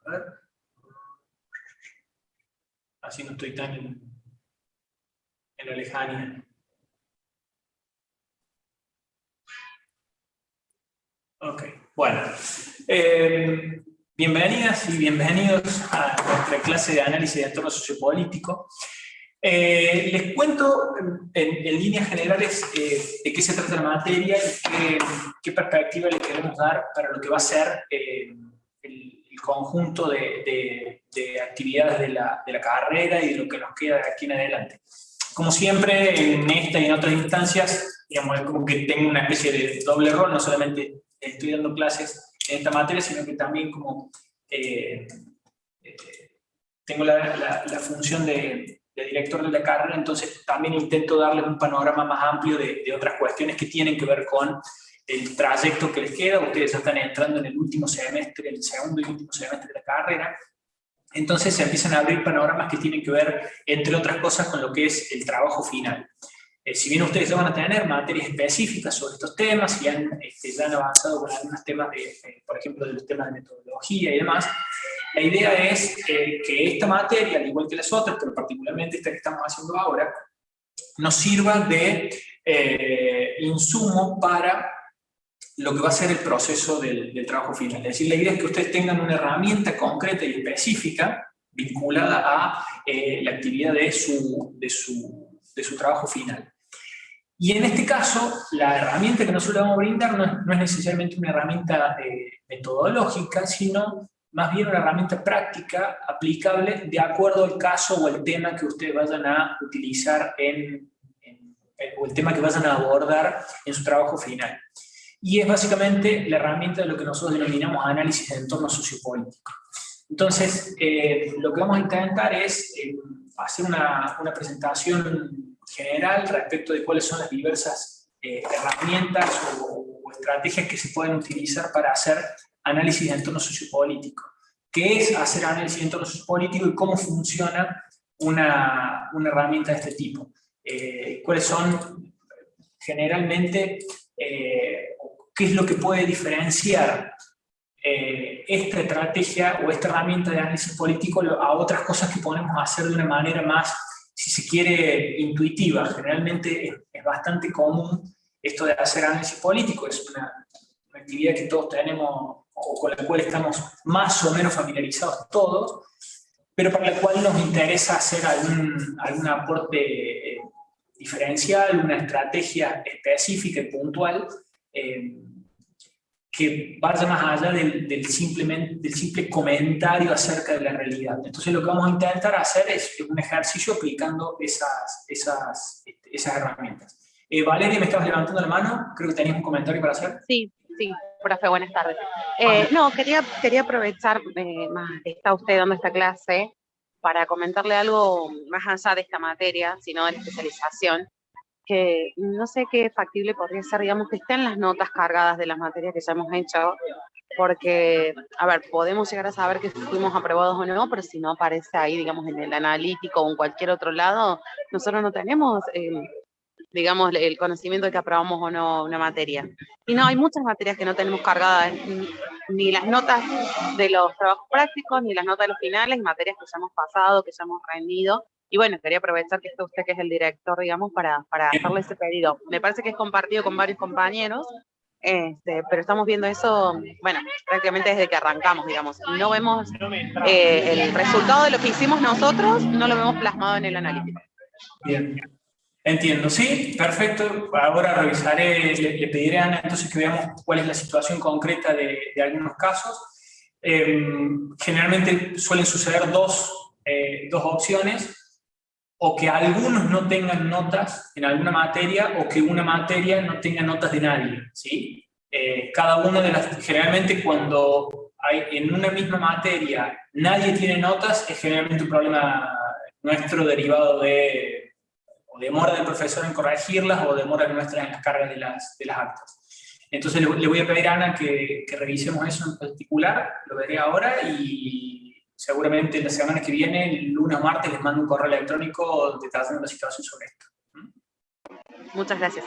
A ver. Así no estoy tan en la lejanía. Ok, bueno. Bienvenidas y bienvenidos a nuestra clase de análisis de entorno sociopolítico. Les cuento en líneas generales de qué se trata la materia y qué perspectiva le queremos dar para lo que va a ser el conjunto de actividades de la carrera y de lo que nos queda de aquí en adelante. Como siempre, en esta y en otras instancias, digamos, es como que tengo una especie de doble rol, no solamente estoy dando clases en esta materia, sino que también como tengo la función de director de la carrera, entonces también intento darles un panorama más amplio de otras cuestiones que tienen que ver con el trayecto que les queda. Ustedes ya están entrando en el último semestre, el segundo y último semestre de la carrera. Entonces se empiezan a abrir panoramas que tienen que ver, entre otras cosas, con lo que es el trabajo final. Si bien ustedes ya van a tener materias específicas sobre estos temas y ya han avanzado con algunos temas, por ejemplo, de los temas de metodología y demás, la idea es que esta materia, al igual que las otras, pero particularmente esta que estamos haciendo ahora, nos sirva de insumo para lo que va a ser el proceso del trabajo final. Es decir, la idea es que ustedes tengan una herramienta concreta y específica vinculada a la actividad de su trabajo final. Y en este caso, la herramienta que nosotros vamos a brindar no es necesariamente una herramienta metodológica, sino más bien una herramienta práctica aplicable de acuerdo al caso o el tema que ustedes vayan a utilizar o el tema que vayan a abordar en su trabajo final. Y es básicamente la herramienta de lo que nosotros denominamos análisis de entorno sociopolítico. Entonces, lo que vamos a intentar es hacer una presentación general respecto de cuáles son las diversas herramientas o estrategias que se pueden utilizar para hacer análisis de entorno sociopolítico. ¿Qué es hacer análisis de entorno sociopolítico y cómo funciona una herramienta de este tipo? ¿Cuáles son generalmente, qué es lo que puede diferenciar esta estrategia o esta herramienta de análisis político a otras cosas que podemos hacer de una manera más, si se quiere, intuitiva? Generalmente es bastante común esto de hacer análisis político, es una actividad que todos tenemos o con la cual estamos más o menos familiarizados todos, pero para la cual nos interesa hacer algún aporte diferencial, una estrategia específica y puntual que vaya más allá del simple comentario acerca de la realidad. Entonces lo que vamos a intentar hacer es un ejercicio aplicando esas herramientas. Valeria, me estabas levantando la mano, creo que tenías un comentario para hacer. Sí, profe, buenas tardes. No, quería aprovechar, más que está usted dando esta clase, para comentarle algo más allá de esta materia, sino de la especialización, que no sé qué factible podría ser, digamos, que estén las notas cargadas de las materias que ya hemos hecho, porque, a ver, podemos llegar a saber que fuimos aprobados o no, pero si no aparece ahí, digamos, en el analítico o en cualquier otro lado, nosotros no tenemos, digamos, el conocimiento de que aprobamos o no una materia. Y no, hay muchas materias que no tenemos cargadas, ni las notas de los trabajos prácticos, ni las notas de los finales, materias que ya hemos pasado, que ya hemos rendido. Y bueno, quería aprovechar que está usted, que es el director, digamos, para hacerle ese pedido. Me parece que es compartido con varios compañeros, pero estamos viendo eso, bueno, prácticamente desde que arrancamos, digamos. No vemos el resultado de lo que hicimos nosotros, no lo vemos plasmado en el analítico. Bien. Entiendo, sí, perfecto. Ahora revisaré, le pediré a Ana entonces que veamos cuál es la situación concreta de algunos casos. Generalmente suelen suceder dos opciones: o que algunos no tengan notas en alguna materia, o que una materia no tenga notas de nadie, ¿sí? Cada una de las, generalmente cuando hay en una misma materia nadie tiene notas, es generalmente un problema nuestro derivado de o demora del profesor en corregirlas o demora nuestra en las cargas de las actas. Entonces le voy a pedir a Ana que revisemos eso en particular, lo veré ahora y seguramente la semana que viene, el lunes o martes, les mando un correo electrónico detallando la situación sobre esto. Muchas gracias.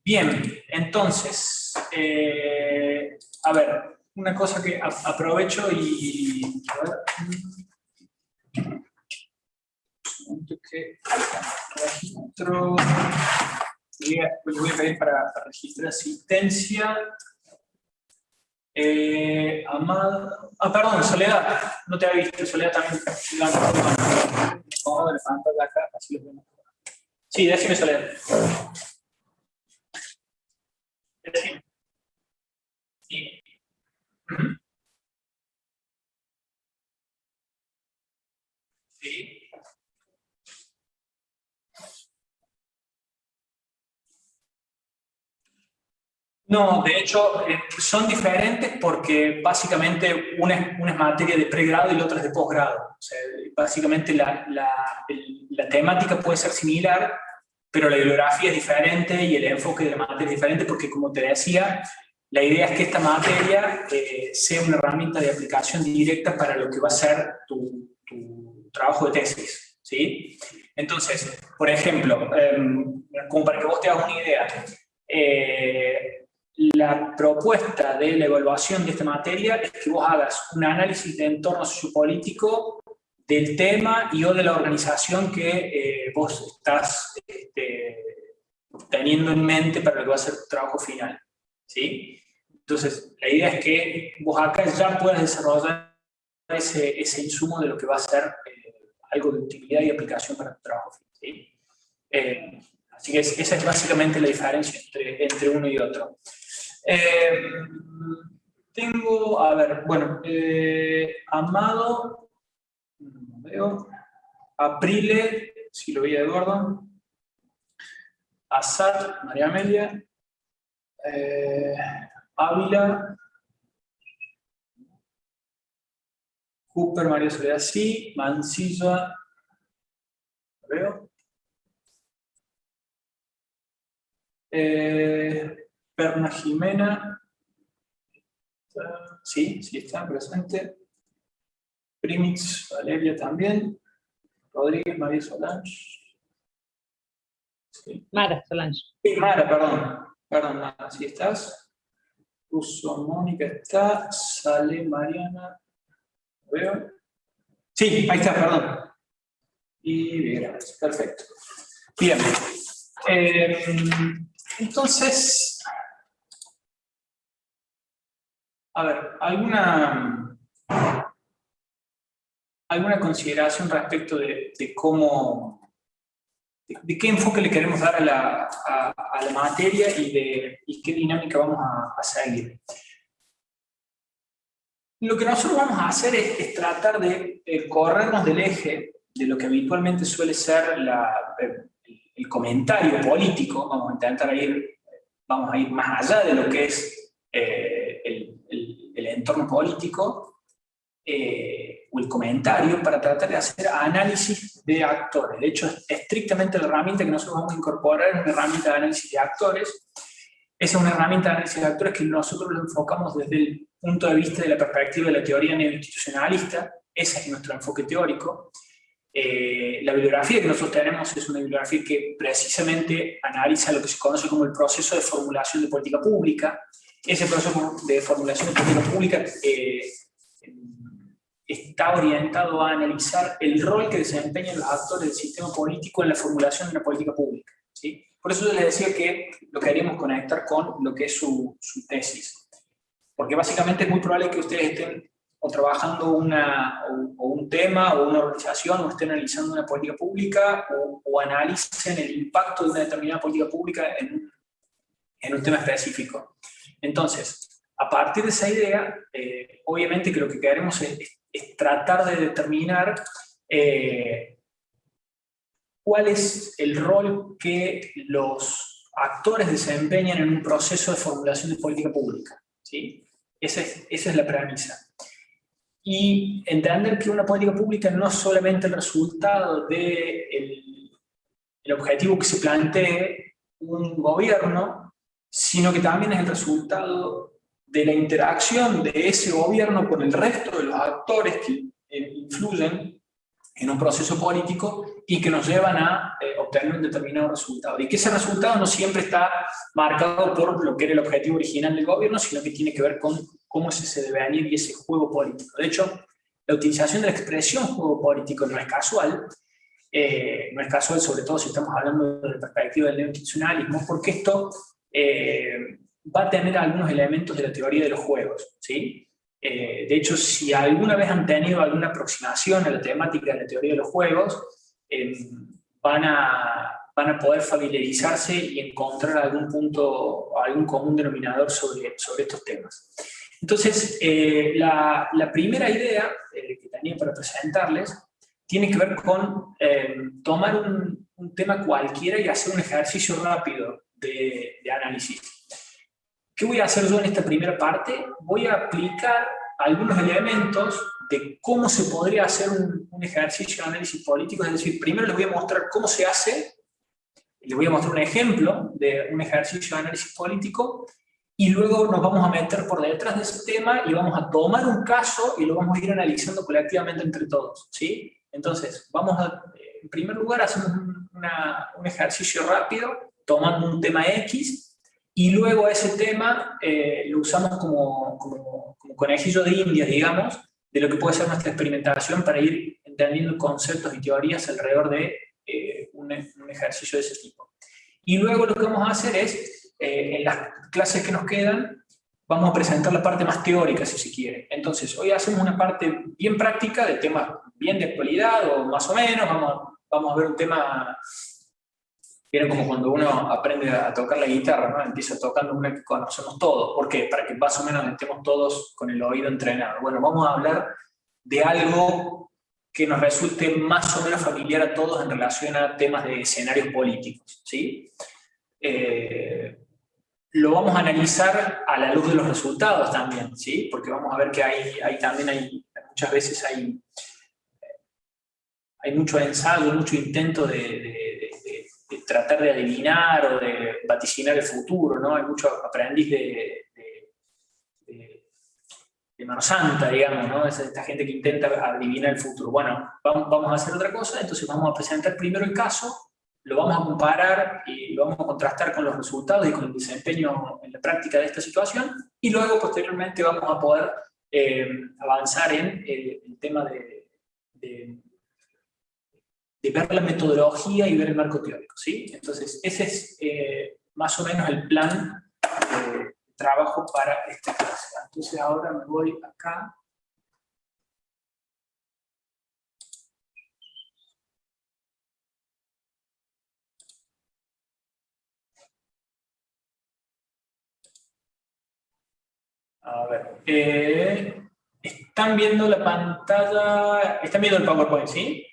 Bien, entonces, a ver, una cosa que aprovecho y a ver, que registro, le voy a pedir para registrar asistencia. Amado, perdón, Soledad, no te había visto, Soledad también. Vamos a levantar acá, así lo vemos. Sí, decime, Soledad. Decime. Sí. Sí. No, de hecho, son diferentes porque básicamente una es materia de pregrado y la otra es de posgrado. O sea, básicamente la temática puede ser similar, pero la bibliografía es diferente y el enfoque de la materia es diferente porque, como te decía, la idea es que esta materia sea una herramienta de aplicación directa para lo que va a ser tu trabajo de tesis, ¿sí? Entonces, por ejemplo, como para que vos te hagas una idea, la propuesta de la evaluación de esta materia es que vos hagas un análisis de entorno sociopolítico del tema y o de la organización que vos estás teniendo en mente para lo que va a ser tu trabajo final, ¿sí? Entonces, la idea es que vos acá ya puedas desarrollar ese insumo de lo que va a ser algo de utilidad y aplicación para tu trabajo final, ¿sí? Así que esa es básicamente la diferencia entre uno y otro. Tengo, a ver, bueno, Amado, no veo, Aprile, si lo veía Eduardo, Azar, María Amelia, Ávila, Cooper, María Soledad, sí, Mancilla, lo veo. Perna Jimena, sí, sí está presente. Primix, Valeria también. Rodríguez, María Solange. Sí. Mara Solange. Sí, Mara, perdón. Perdón, Mara, ¿sí estás? Russo, Mónica está. Sale Mariana. ¿Lo veo? Sí, ahí está, perdón. Y bien, perfecto. Bien. Entonces, a ver, ¿alguna consideración respecto de cómo, de qué enfoque le queremos dar a la materia y qué dinámica vamos a seguir? Lo que nosotros vamos a hacer es tratar de corrernos del eje de lo que habitualmente suele ser el comentario político. Vamos a ir más allá de lo que es el entorno político o el comentario para tratar de hacer análisis de actores. De hecho, estrictamente la herramienta que nosotros vamos a incorporar es una herramienta de análisis de actores. Esa es una herramienta de análisis de actores que nosotros lo enfocamos desde el punto de vista de la perspectiva de la teoría neoinstitucionalista. Ese es nuestro enfoque teórico. La bibliografía que nosotros tenemos es una bibliografía que precisamente analiza lo que se conoce como el proceso de formulación de política pública. Ese proceso de formulación de política pública está orientado a analizar el rol que desempeñan los actores del sistema político en la formulación de una política pública, ¿sí? Por eso yo les decía que lo queríamos conectar con lo que es su tesis. Porque básicamente es muy probable que ustedes estén o trabajando un tema o una organización o estén analizando una política pública o analicen el impacto de una determinada política pública en un tema específico. Entonces, a partir de esa idea, obviamente que lo que queremos es tratar de determinar cuál es el rol que los actores desempeñan en un proceso de formulación de política pública, ¿sí? Esa es la premisa. Y entender que una política pública no es solamente el resultado del objetivo que se plantee un gobierno, sino que también es el resultado de la interacción de ese gobierno con el resto de los actores que influyen en un proceso político y que nos llevan a obtener un determinado resultado. Y que ese resultado no siempre está marcado por lo que era el objetivo original del gobierno, sino que tiene que ver con cómo es ese devenir y ese juego político. De hecho, la utilización de la expresión juego político no es casual sobre todo si estamos hablando de la perspectiva del neoinstitucionalismo, porque esto va a tener algunos elementos de la teoría de los juegos, ¿sí? De hecho, si alguna vez han tenido alguna aproximación a la temática de la teoría de los juegos, van a poder familiarizarse y encontrar algún punto, algún común denominador sobre estos temas. Entonces, la primera idea que tenía para presentarles tiene que ver con tomar un tema cualquiera y hacer un ejercicio rápido de análisis. ¿Qué voy a hacer yo en esta primera parte? Voy a aplicar algunos elementos de cómo se podría hacer un ejercicio de análisis político, es decir, primero les voy a mostrar cómo se hace, les voy a mostrar un ejemplo de un ejercicio de análisis político, y luego nos vamos a meter por detrás de ese tema y vamos a tomar un caso y lo vamos a ir analizando colectivamente entre todos, ¿sí? Entonces, en primer lugar, hacemos un ejercicio rápido, tomando un tema X, y luego ese tema lo usamos como conejillo de indias, digamos, de lo que puede ser nuestra experimentación para ir entendiendo conceptos y teorías alrededor de un ejercicio de ese tipo. Y luego lo que vamos a hacer es, en las clases que nos quedan, vamos a presentar la parte más teórica, si se quiere. Entonces, hoy hacemos una parte bien práctica de temas bien de actualidad, o más o menos, vamos a ver un tema. Vieron como cuando uno aprende a tocar la guitarra, ¿no? Empieza tocando una que conocemos todos. ¿Por qué? Para que más o menos estemos todos con el oído entrenado. Bueno, vamos a hablar de algo que nos resulte más o menos familiar a todos en relación a temas de escenarios políticos, ¿sí? Lo vamos a analizar a la luz de los resultados también, ¿sí? Porque vamos a ver que muchas veces hay mucho ensayo, mucho intento de tratar de adivinar o de vaticinar el futuro, ¿no? Hay mucho aprendiz de mano santa, digamos, ¿no? Es esta gente que intenta adivinar el futuro. Bueno, vamos a hacer otra cosa, entonces vamos a presentar primero el caso, lo vamos a comparar y lo vamos a contrastar con los resultados y con el desempeño en la práctica de esta situación, y luego posteriormente vamos a poder avanzar en el tema de ver la metodología y ver el marco teórico, ¿sí? Entonces, ese es más o menos el plan de trabajo para esta clase. Entonces, ahora me voy acá. A ver, ¿están viendo la pantalla? ¿Están viendo el PowerPoint, sí?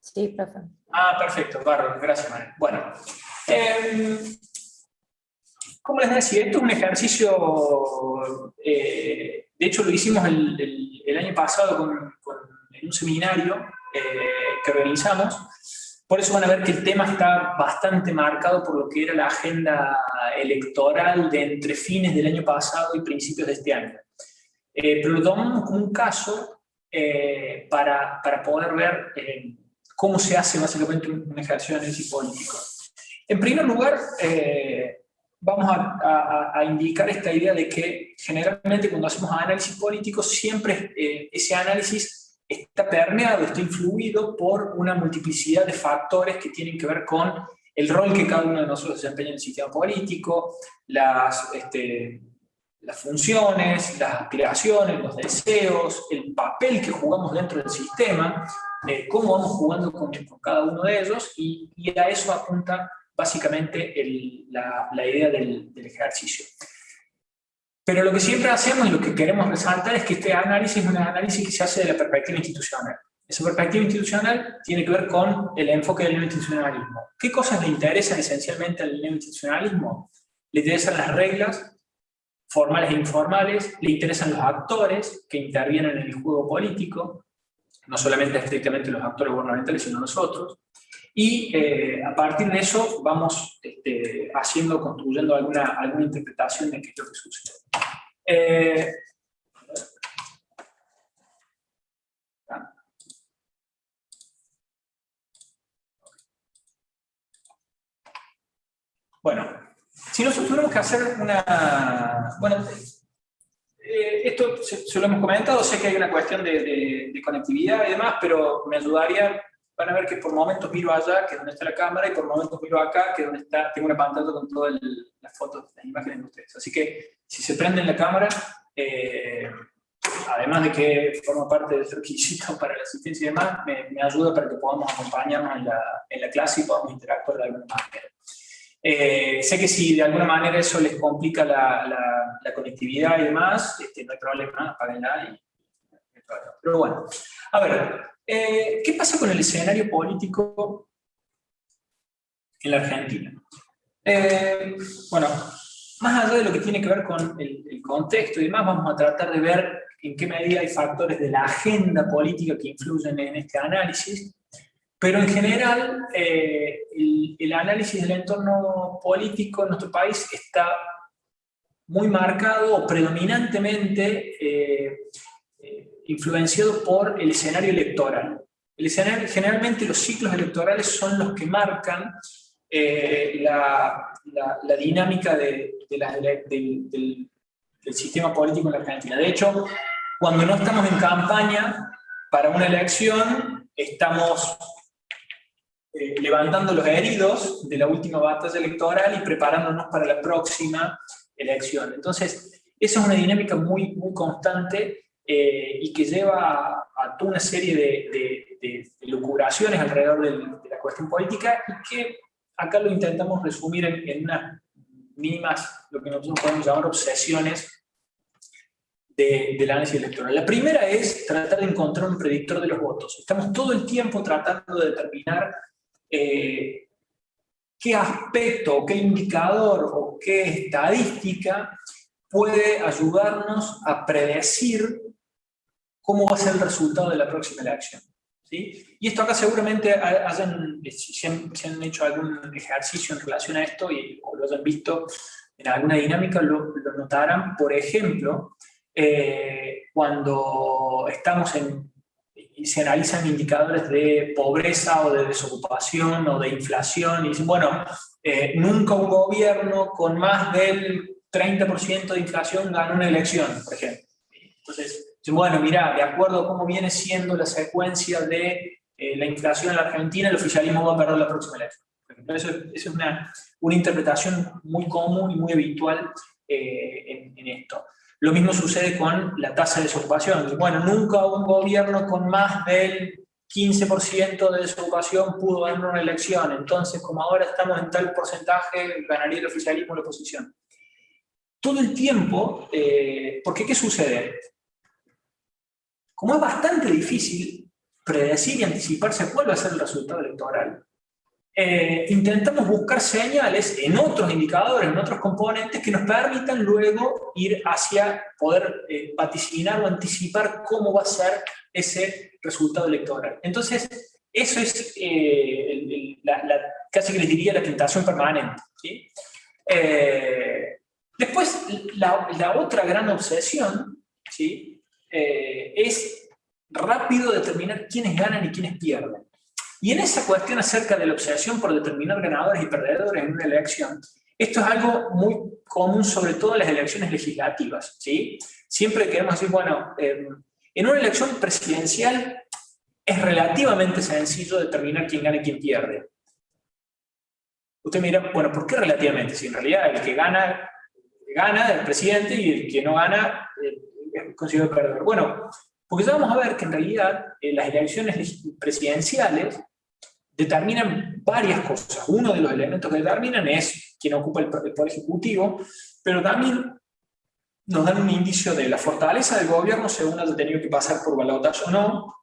Sí, profe. Ah, perfecto, bárbaro, gracias, Manuel. Bueno, como les decía, esto es un ejercicio, de hecho lo hicimos el año pasado en un seminario que organizamos, por eso van a ver que el tema está bastante marcado por lo que era la agenda electoral de entre fines del año pasado y principios de este año. Pero lo tomamos como un caso para poder ver cómo se hace básicamente un ejercicio de análisis político. En primer lugar, vamos a indicar esta idea de que generalmente cuando hacemos análisis político siempre ese análisis está permeado, está influido por una multiplicidad de factores que tienen que ver con el rol que cada uno de nosotros desempeña en el sistema político, las funciones, las aspiraciones, los deseos, el papel que jugamos dentro del sistema, cómo vamos jugando con cada uno de ellos, y a eso apunta básicamente la idea del ejercicio. Pero lo que siempre hacemos y lo que queremos resaltar es que este análisis es un análisis que se hace de la perspectiva institucional. Esa perspectiva institucional tiene que ver con el enfoque del neoinstitucionalismo. ¿Qué cosas le interesan esencialmente al neoinstitucionalismo? Le interesan las reglas formales e informales, le interesan los actores que intervienen en el juego político, no solamente estrictamente los actores gubernamentales, sino nosotros, y a partir de eso vamos construyendo alguna interpretación de qué es lo que sucede. que hacer una... Bueno, esto se lo hemos comentado, sé que hay una cuestión de conectividad y demás, pero me ayudaría, van a ver que por momentos miro allá, que es donde está la cámara, y por momentos miro acá, que es donde está, tengo una pantalla con todas las fotos, las imágenes de ustedes. Así que si se prende la cámara, además de que forma parte del requisito para la asistencia y demás, me ayuda para que podamos acompañarnos en la clase y podamos interactuar de alguna manera. Sé que si de alguna manera eso les complica la conectividad y demás, no hay problema, apáguenla y no hay problema. Pero bueno, a ver, ¿qué pasa con el escenario político en la Argentina? Bueno, más allá de lo que tiene que ver con el contexto y demás, vamos a tratar de ver en qué medida hay factores de la agenda política que influyen en este análisis. Pero en general, el análisis del entorno político en nuestro país está muy marcado o predominantemente influenciado por el escenario electoral. Generalmente los ciclos electorales son los que marcan la dinámica del sistema político en la Argentina. De hecho, cuando no estamos en campaña para una elección, estamos levantando los heridos de la última batalla electoral y preparándonos para la próxima elección. Entonces, esa es una dinámica muy, muy constante y que lleva a toda una serie de lucubraciones alrededor de la cuestión política, y que acá lo intentamos resumir en unas mínimas, lo que nosotros podemos llamar obsesiones del análisis electoral. La primera es tratar de encontrar un predictor de los votos. Estamos todo el tiempo tratando de determinar qué aspecto, qué indicador o qué estadística puede ayudarnos a predecir cómo va a ser el resultado de la próxima elección. ¿Sí? Y esto acá seguramente si han hecho algún ejercicio en relación a esto o lo hayan visto en alguna dinámica, lo notarán. Por ejemplo, cuando estamos y se analizan indicadores de pobreza o de desocupación o de inflación, y dicen, bueno, nunca un gobierno con más del 30% de inflación ganó una elección, por ejemplo. Entonces, bueno, mira, de acuerdo a cómo viene siendo la secuencia de la inflación en la Argentina, el oficialismo va a perder la próxima elección. Eso es una interpretación muy común y muy habitual en esto. Lo mismo sucede con la tasa de desocupación. Bueno, nunca un gobierno con más del 15% de desocupación pudo ganar una elección. Entonces, como ahora estamos en tal porcentaje, ganaría el oficialismo o la oposición. Todo el tiempo, porque ¿qué sucede? Como es bastante difícil predecir y anticiparse cuál va a ser el resultado electoral, intentamos buscar señales en otros indicadores, en otros componentes que nos permitan luego ir hacia poder vaticinar o anticipar cómo va a ser ese resultado electoral. Entonces, eso es casi que les diría la tentación permanente. ¿Sí? Después, la otra gran obsesión, ¿sí? Es rápido determinar quiénes ganan y quiénes pierden. Y en esa cuestión acerca de la obsesión por determinar ganadores y perdedores en una elección, esto es algo muy común, sobre todo en las elecciones legislativas. ¿Sí? Siempre queremos decir, bueno, en una elección presidencial es relativamente sencillo determinar quién gana y quién pierde. Usted me dirá, bueno, ¿por qué relativamente? Si en realidad el que gana el presidente, y el que no gana es considerado perdedor. Bueno, porque ya vamos a ver que en realidad las elecciones presidenciales determinan varias cosas. Uno de los elementos que determinan es quién ocupa el poder ejecutivo, pero también nos dan un indicio de la fortaleza del gobierno según haya tenido que pasar por balotaje o no.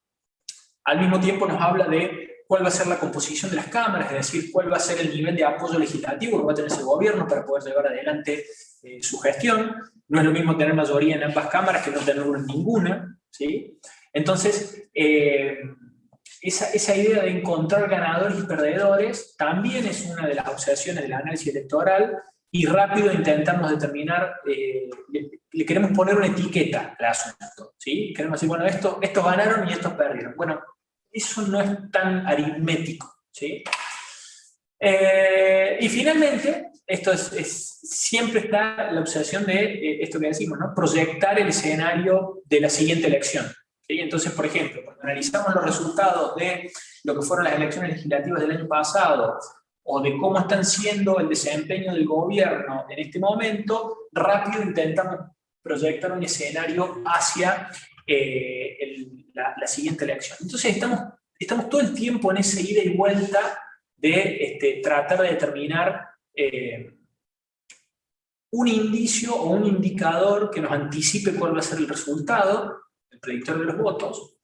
Al mismo tiempo nos habla de cuál va a ser la composición de las cámaras, es decir, cuál va a ser el nivel de apoyo legislativo que va a tener ese gobierno para poder llevar adelante su gestión. No es lo mismo tener mayoría en ambas cámaras que no tenerlo en ninguna. ¿Sí? Entonces, esa idea de encontrar ganadores y perdedores también es una de las obsesiones del análisis electoral, y rápido intentarnos determinar, le queremos poner una etiqueta al asunto. ¿Sí? Queremos decir, bueno, estos ganaron y estos perdieron. Bueno, eso no es tan aritmético. ¿Sí? Y finalmente, siempre está la obsesión de esto que decimos, ¿no? Proyectar el escenario de la siguiente elección. ¿Sí? Entonces, por ejemplo, cuando analizamos los resultados de lo que fueron las elecciones legislativas del año pasado, o de cómo están siendo el desempeño del gobierno en este momento, rápido intentamos proyectar un escenario hacia la siguiente elección. Entonces estamos todo el tiempo en esa ida y vuelta de tratar de determinar un indicio o un indicador que nos anticipe cuál va a ser el resultado, el predictor de los votos.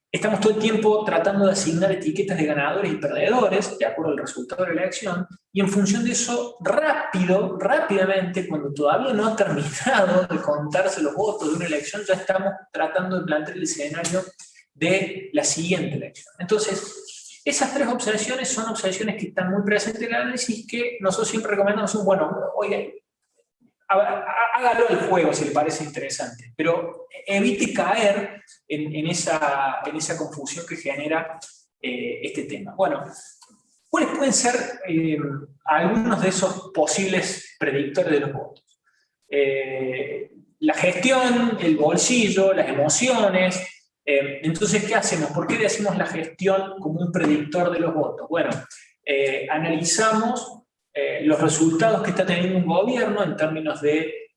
Estamos todo el tiempo tratando de asignar etiquetas de ganadores y perdedores de acuerdo al resultado de la elección, y en función de eso, rápidamente, cuando todavía no ha terminado de contarse los votos de una elección, ya estamos tratando de plantear el escenario de la siguiente elección. Entonces, esas tres observaciones son observaciones que están muy presentes en el análisis, que nosotros siempre recomendamos, bueno, oiga, hágalo el juego si le parece interesante, pero evite caer en esa confusión que genera este tema. Bueno, ¿cuáles pueden ser algunos de esos posibles predictores de los votos? La gestión, el bolsillo, las emociones. Entonces, ¿qué hacemos? ¿Por qué decimos la gestión como un predictor de los votos? Bueno, analizamos los resultados que está teniendo un gobierno en términos de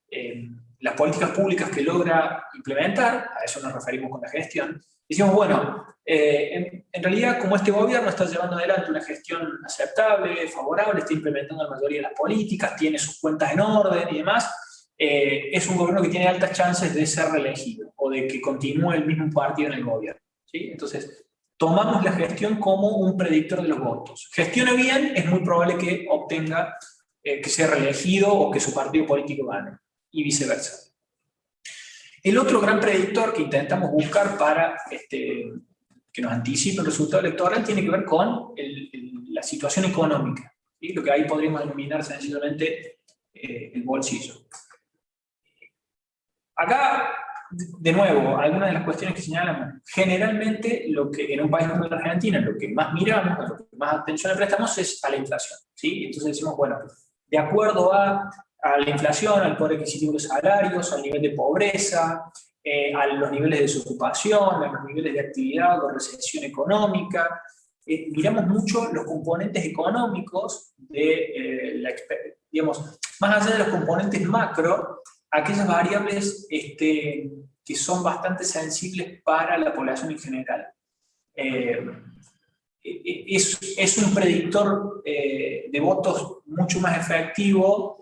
las políticas públicas que logra implementar, a eso nos referimos con la gestión. Decimos, bueno, en realidad, como este gobierno está llevando adelante una gestión aceptable, favorable, está implementando la mayoría de las políticas, tiene sus cuentas en orden y demás, es un gobierno que tiene altas chances de ser reelegido o de que continúe el mismo partido en el gobierno. ¿Sí? Entonces, tomamos la gestión como un predictor de los votos. Gestione bien, es muy probable que obtenga, que sea reelegido o que su partido político gane, y viceversa. El otro gran predictor que intentamos buscar para que nos anticipe el resultado electoral tiene que ver con la situación económica, ¿sí? Lo que ahí podríamos denominar sencillamente el bolsillo. Acá, de nuevo, algunas de las cuestiones que señalamos, generalmente lo que en un país como la Argentina, lo que más miramos, lo que más atención le prestamos es a la inflación, ¿sí? Entonces decimos, bueno, de acuerdo a la inflación, al poder adquisitivo de los salarios, al nivel de pobreza, a los niveles de desocupación, a los niveles de actividad o recesión económica, miramos mucho los componentes económicos de digamos, más allá de los componentes macro, aquellas variables que son bastante sensibles para la población en general. Es un predictor de votos mucho más efectivo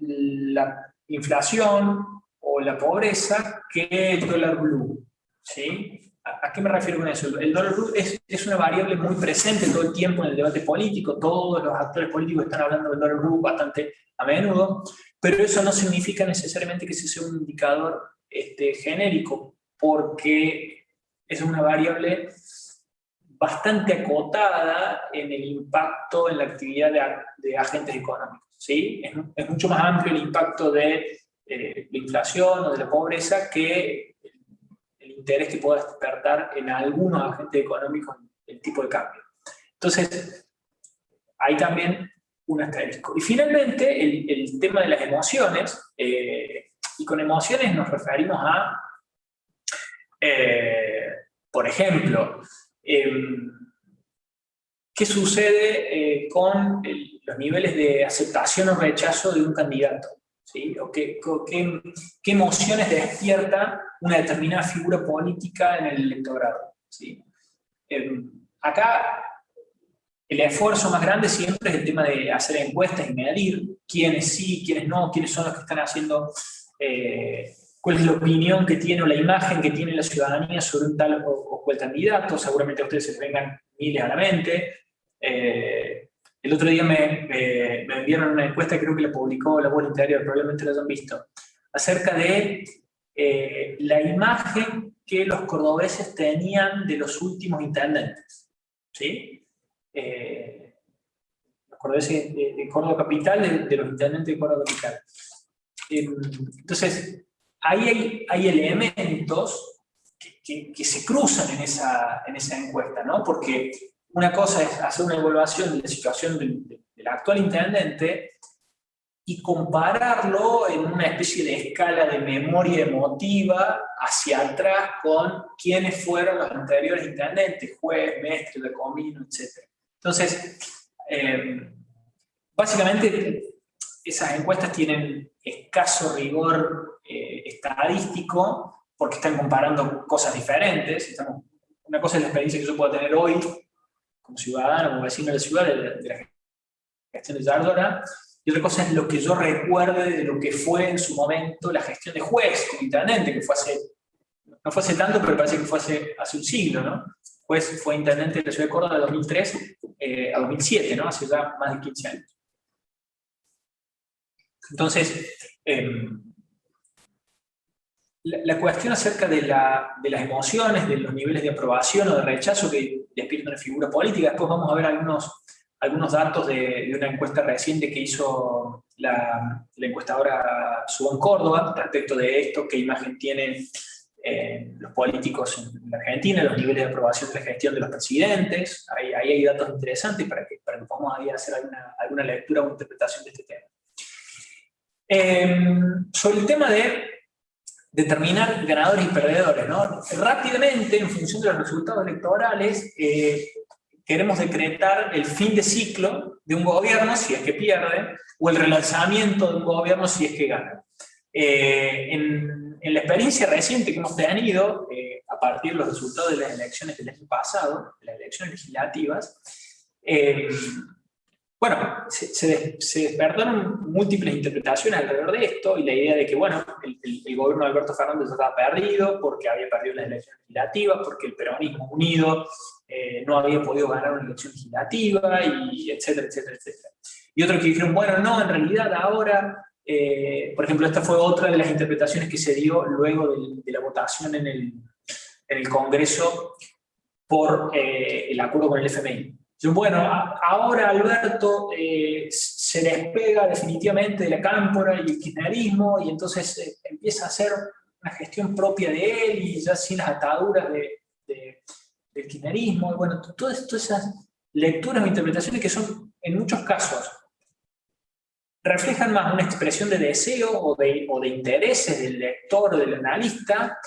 la inflación o la pobreza que el dólar blue. ¿Sí? ¿A qué me refiero con eso? El dólar blue es una variable muy presente todo el tiempo en el debate político, todos los actores políticos están hablando del dólar blue bastante a menudo, pero eso no significa necesariamente que ese sea un indicador genérico, porque es una variable bastante acotada en el impacto en la actividad de agentes económicos. ¿Sí? Es mucho más amplio el impacto de la inflación o de la pobreza que el interés que pueda despertar en algunos agentes económicos el tipo de cambio. Entonces, hay también un asterisco. Y finalmente, el tema de las emociones, y con emociones nos referimos a, por ejemplo, ¿qué sucede con los niveles de aceptación o rechazo de un candidato? ¿Sí? ¿O qué emociones despierta una determinada figura política en el electorado? ¿Sí? Acá el esfuerzo más grande siempre es el tema de hacer encuestas y medir quiénes sí, quiénes no, quiénes son los que están haciendo, cuál es la opinión que tiene o la imagen que tiene la ciudadanía sobre un tal o cual candidato. Seguramente a ustedes se les vengan miles a la mente. El otro día me enviaron una encuesta, creo que la publicó La Voz Interior, probablemente la hayan visto, acerca de la imagen que los cordobeses tenían de los últimos intendentes. ¿Sí? Los cordobeses de Córdoba Capital, de los intendentes de Córdoba Capital. Entonces, ahí hay elementos que se cruzan en esa encuesta, ¿no? Porque una cosa es hacer una evaluación de la situación del actual intendente y compararlo en una especie de escala de memoria emotiva hacia atrás con quiénes fueron los anteriores intendentes, juez, Mestre, de Comino, etc. Entonces, básicamente esas encuestas tienen escaso rigor estadístico porque están comparando cosas diferentes. Una cosa es la experiencia que yo puedo tener hoy como ciudadano, como vecino de la ciudad, de la gestión de Yardora, y otra cosa es lo que yo recuerde de lo que fue en su momento la gestión de juez como intendente, que fue no fue hace tanto, pero parece que fue hace un siglo, ¿no? Juez fue intendente de la ciudad de Córdoba de 2003 a 2007, ¿no? Hace ya más de 15 años. Entonces, la cuestión acerca de las emociones, de los niveles de aprobación o de rechazo que despierta una figura política, después vamos a ver algunos datos de una encuesta reciente que hizo la encuestadora Subón Córdoba respecto de esto, qué imagen tienen los políticos en la Argentina, los niveles de aprobación de la gestión de los presidentes. Ahí hay datos interesantes para que podamos ahí hacer alguna lectura o interpretación de este tema. Sobre el tema de determinar ganadores y perdedores, ¿no? Rápidamente, en función de los resultados electorales, queremos decretar el fin de ciclo de un gobierno si es que pierde, o el relanzamiento de un gobierno si es que gana. En la experiencia reciente que hemos tenido, a partir de los resultados de las elecciones del año pasado, de las elecciones legislativas, bueno, se despertaron múltiples interpretaciones alrededor de esto, y la idea de que, bueno, el gobierno de Alberto Fernández estaba perdido porque había perdido las elecciones legislativas, porque el peronismo unido no había podido ganar una elección legislativa, y etcétera, etcétera, etcétera. Y otros que dijeron, bueno, no, en realidad ahora, por ejemplo, esta fue otra de las interpretaciones que se dio luego de la votación en el Congreso por el acuerdo con el FMI. Bueno, ahora Alberto se despega definitivamente de la cámpora y el kirchnerismo, y entonces empieza a hacer una gestión propia de él y ya sin las ataduras del kirchnerismo. Y bueno, todas esas lecturas o interpretaciones que son, en muchos casos, reflejan más una expresión de deseo o de intereses del lector o del analista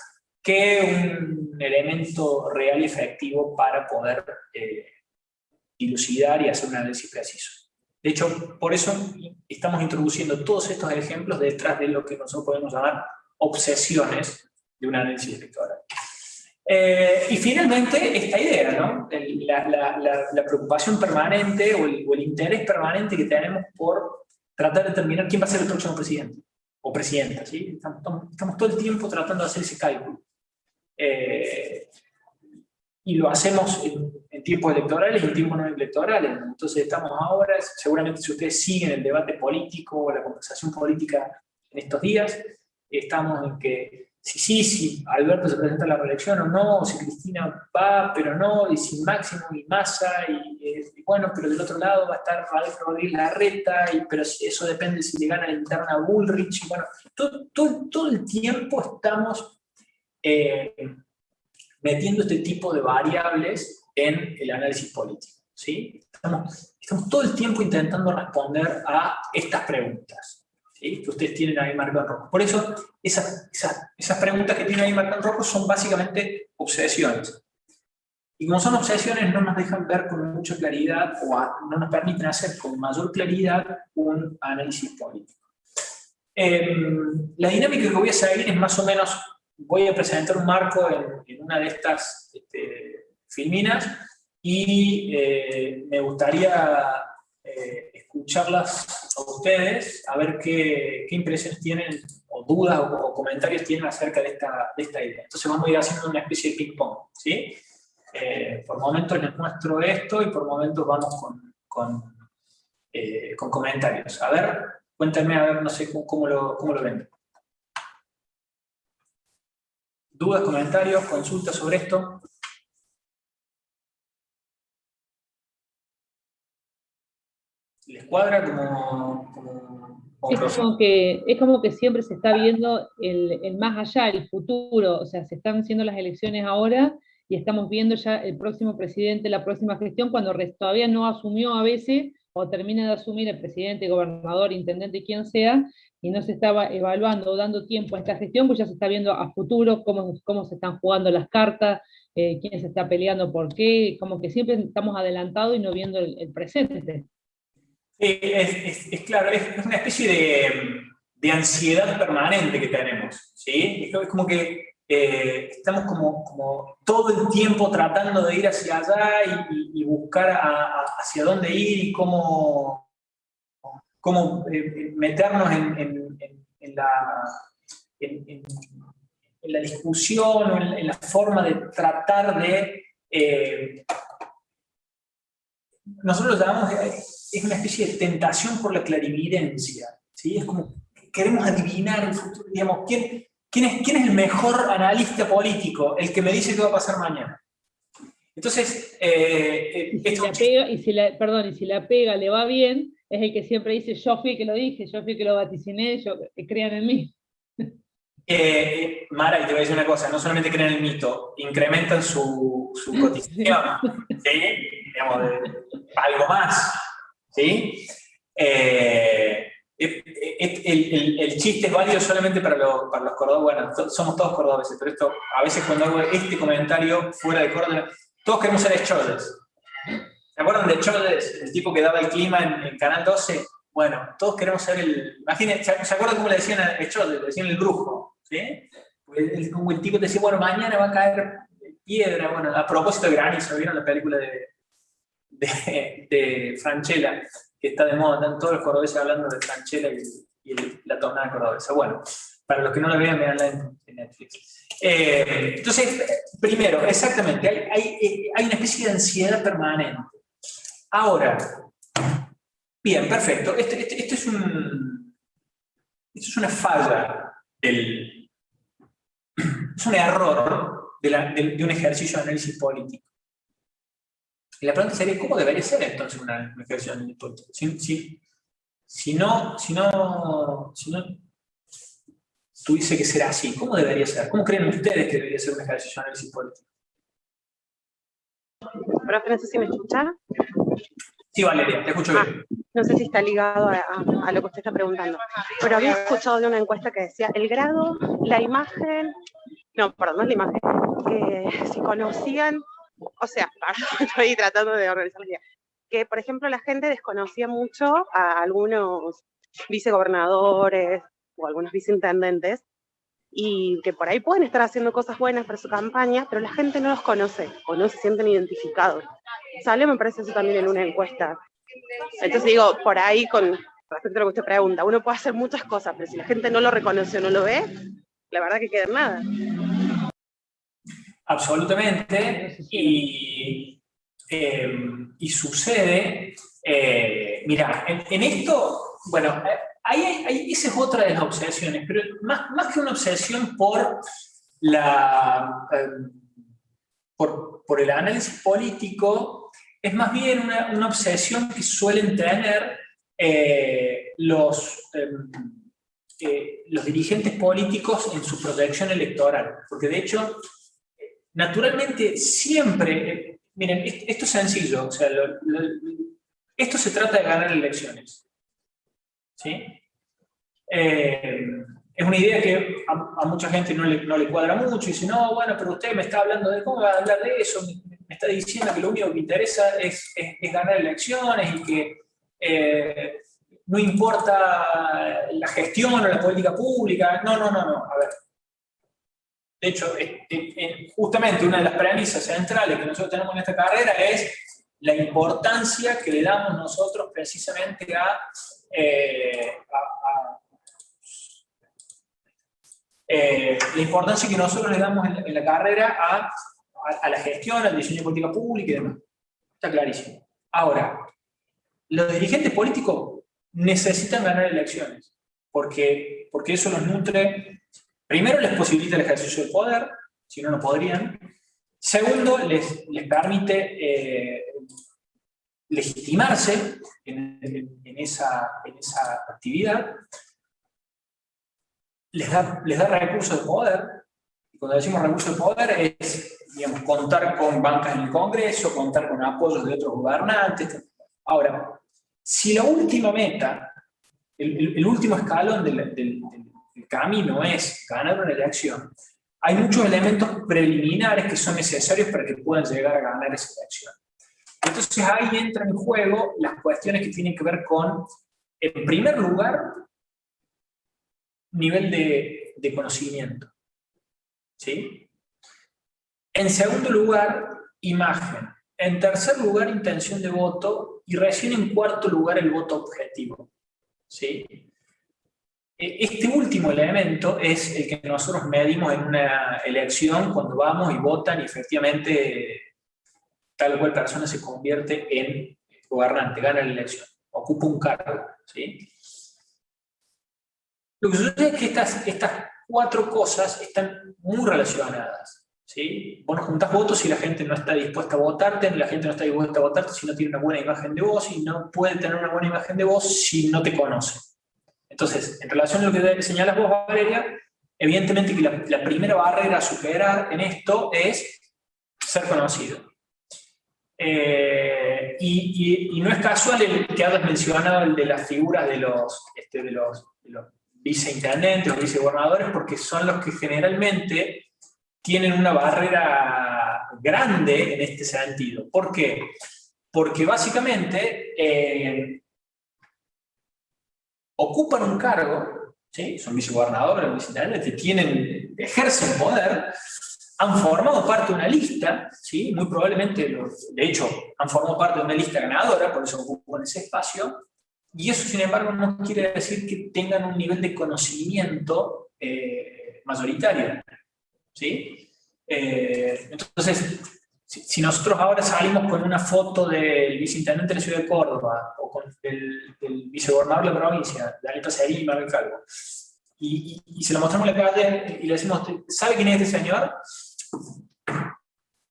que un elemento real y efectivo para poder dilucidar y hacer un análisis preciso. De hecho, por eso estamos introduciendo todos estos ejemplos detrás de lo que nosotros podemos llamar obsesiones de un análisis electoral. Y finalmente, esta idea, ¿no? La preocupación permanente o el interés permanente que tenemos por tratar de determinar quién va a ser el próximo presidente o presidenta, ¿sí? Estamos todo el tiempo tratando de hacer ese cálculo. Y lo hacemos en tiempos electorales y en tiempos no electorales. Entonces estamos ahora, seguramente si ustedes siguen el debate político o la conversación política en estos días, estamos en que si Alberto se presenta a la reelección o no, o si Cristina va, pero no, y si Máximo y Massa, y bueno, pero del otro lado va a estar Rodríguez Larreta, pero eso depende si le gana la interna a Bullrich. Y bueno, todo el tiempo estamos metiendo este tipo de variables en el análisis político, ¿sí? Estamos todo el tiempo intentando responder a estas preguntas, ¿sí? Que ustedes tienen ahí marcado en rojo. Por eso, esas preguntas que tienen ahí marcadas en rojo son básicamente obsesiones. Y como son obsesiones, no nos dejan ver con mucha claridad o no nos permiten hacer con mayor claridad un análisis político. La dinámica que voy a seguir es más o menos: voy a presentar un marco en una de estas filminas y me gustaría escucharlas a ustedes, a ver qué impresiones tienen, o dudas o comentarios tienen acerca de esta idea. Entonces vamos a ir haciendo una especie de ping-pong, ¿sí? Por momentos les muestro esto y por momentos vamos con comentarios. A ver, cuéntenme, a ver, no sé cómo lo ven. ¿Dudas, comentarios, consultas sobre esto? ¿Les cuadra es como que siempre se está viendo el más allá, el futuro? O sea, se están haciendo las elecciones ahora y estamos viendo ya el próximo presidente, la próxima gestión, cuando todavía no asumió a veces, o termina de asumir el presidente, gobernador, intendente, quien sea, y no se estaba evaluando o dando tiempo a esta gestión, pues ya se está viendo a futuro cómo se están jugando las cartas, quién se está peleando por qué, como que siempre estamos adelantados y no viendo el presente. Es claro, es una especie de ansiedad permanente que tenemos, ¿sí? Es como que estamos como todo el tiempo tratando de ir hacia allá y buscar hacia dónde ir y cómo meternos en la discusión o en la forma de tratar de... nosotros lo llamamos, es una especie de tentación por la clarividencia, ¿sí? Es como que queremos adivinar el futuro, digamos, ¿quién es el mejor analista político? El que me dice qué va a pasar mañana. Entonces, y si la pega le va bien, es el que siempre dice, yo fui el que lo dije, yo fui el que lo vaticiné, crean en mí. Mara, y te voy a decir una cosa, no solamente creen el mito, incrementan su cotización, ¿sí? Digamos, algo más, ¿sí? El chiste es válido solamente para los cordobeses, bueno, somos todos cordobeses, pero esto, a veces cuando hago este comentario fuera de Córdoba, todos queremos ser Scholes. ¿Se acuerdan de Scholes, el tipo que daba el clima en Canal 12? Bueno, todos queremos ser imagínense, ¿se acuerdan cómo le decían a Scholes? Le decían el brujo, ¿sí? Como el tipo te decía, bueno, mañana va a caer piedra, bueno, a propósito de granizo, ¿vieron la película de Francella, que está de moda, están todos los cordobeses hablando de Francella y la tonada cordobesa? Bueno, para los que no la vean, veanla en Netflix. Entonces, primero, exactamente, hay una especie de ansiedad permanente. Ahora, bien, perfecto, esto es una falla, es un error de un ejercicio de análisis político. Y la pregunta sería, ¿cómo debería ser entonces un ejercicio de análisis político? Si no tuviese que ser así, ¿cómo debería ser? ¿Cómo creen ustedes que debería ser un ejercicio de análisis político? Profe, no sé si me escucha. Sí, Valeria, te escucho bien. No sé si está ligado a lo que usted está preguntando, pero había escuchado de una encuesta que decía el grado, la imagen, no, perdón, no es la imagen, que si conocían, o sea, estoy tratando de organizar la idea, que por ejemplo la gente desconocía mucho a algunos vicegobernadores o algunos viceintendentes, y que por ahí pueden estar haciendo cosas buenas para su campaña, pero la gente no los conoce o no se sienten identificados. Sale, me parece eso también en una encuesta. Entonces digo, por ahí, con respecto a lo que usted pregunta, uno puede hacer muchas cosas, pero si la gente no lo reconoce o no lo ve, la verdad que queda en nada. Absolutamente, y sucede, mira, en esto, bueno, esa es otra de las obsesiones, pero más que una obsesión por por el análisis político, es más bien una obsesión que suelen tener los dirigentes políticos en su proyección electoral, porque de hecho, naturalmente siempre, miren, esto es sencillo, o sea, esto se trata de ganar elecciones, ¿sí? Es una idea que a mucha gente no le cuadra mucho y dice, no, bueno, pero usted me está hablando de cómo va a hablar de eso, me está diciendo que lo único que interesa es ganar elecciones y que no importa la gestión o la política pública. No, a ver. De hecho, justamente una de las premisas centrales que nosotros tenemos en esta carrera es la importancia que le damos nosotros precisamente la importancia que nosotros le damos en la carrera a la gestión, al diseño de política pública y demás. Está clarísimo. Ahora, los dirigentes políticos necesitan ganar elecciones, porque eso los nutre. Primero, les posibilita el ejercicio del poder, si no, no podrían. Segundo, les permite legitimarse en esa actividad. Les da recursos de poder, y cuando decimos recursos de poder es, digamos, contar con bancas en el Congreso, contar con apoyos de otros gobernantes. Ahora, Si la última meta, el último escalón del camino es ganar una elección, hay muchos elementos preliminares que son necesarios para que puedan llegar a ganar esa elección. Entonces ahí entran en juego las cuestiones que tienen que ver con, en primer lugar, nivel de conocimiento, ¿sí? En segundo lugar, imagen. En tercer lugar, intención de voto. Y recién en cuarto lugar, el voto objetivo, ¿sí? Este último elemento es el que nosotros medimos en una elección cuando vamos y votan y efectivamente tal cual persona se convierte en gobernante, gana la elección, ocupa un cargo, ¿sí? Lo que sucede es que estas cuatro cosas están muy relacionadas, ¿sí? Vos no juntás votos si la gente no está dispuesta a votarte, la gente no está dispuesta a votarte si no tiene una buena imagen de vos, y no puede tener una buena imagen de vos si no te conoce. Entonces, en relación a lo que señalas vos, Valeria, evidentemente que la primera barrera a superar en esto es ser conocido. Y no es casual el que hayas mencionado el de las figuras de los viceintendentes o vicegobernadores, porque son los que generalmente tienen una barrera grande en este sentido. ¿Por qué? Porque básicamente ocupan un cargo, ¿sí? Son vicegobernadores, viceintendentes, ejercen poder, han formado parte de una lista, ¿sí? Muy probablemente, de hecho, han formado parte de una lista ganadora, por eso ocupan ese espacio, y eso, sin embargo, no quiere decir que tengan un nivel de conocimiento mayoritario, ¿sí? Entonces, si nosotros ahora salimos con una foto del viceintendente de la ciudad de Córdoba, o con del vicegobernador de la provincia, Daniel Pacerini y Manuel Calvo, y se lo mostramos en la calle y le decimos, ¿sabe quién es este señor?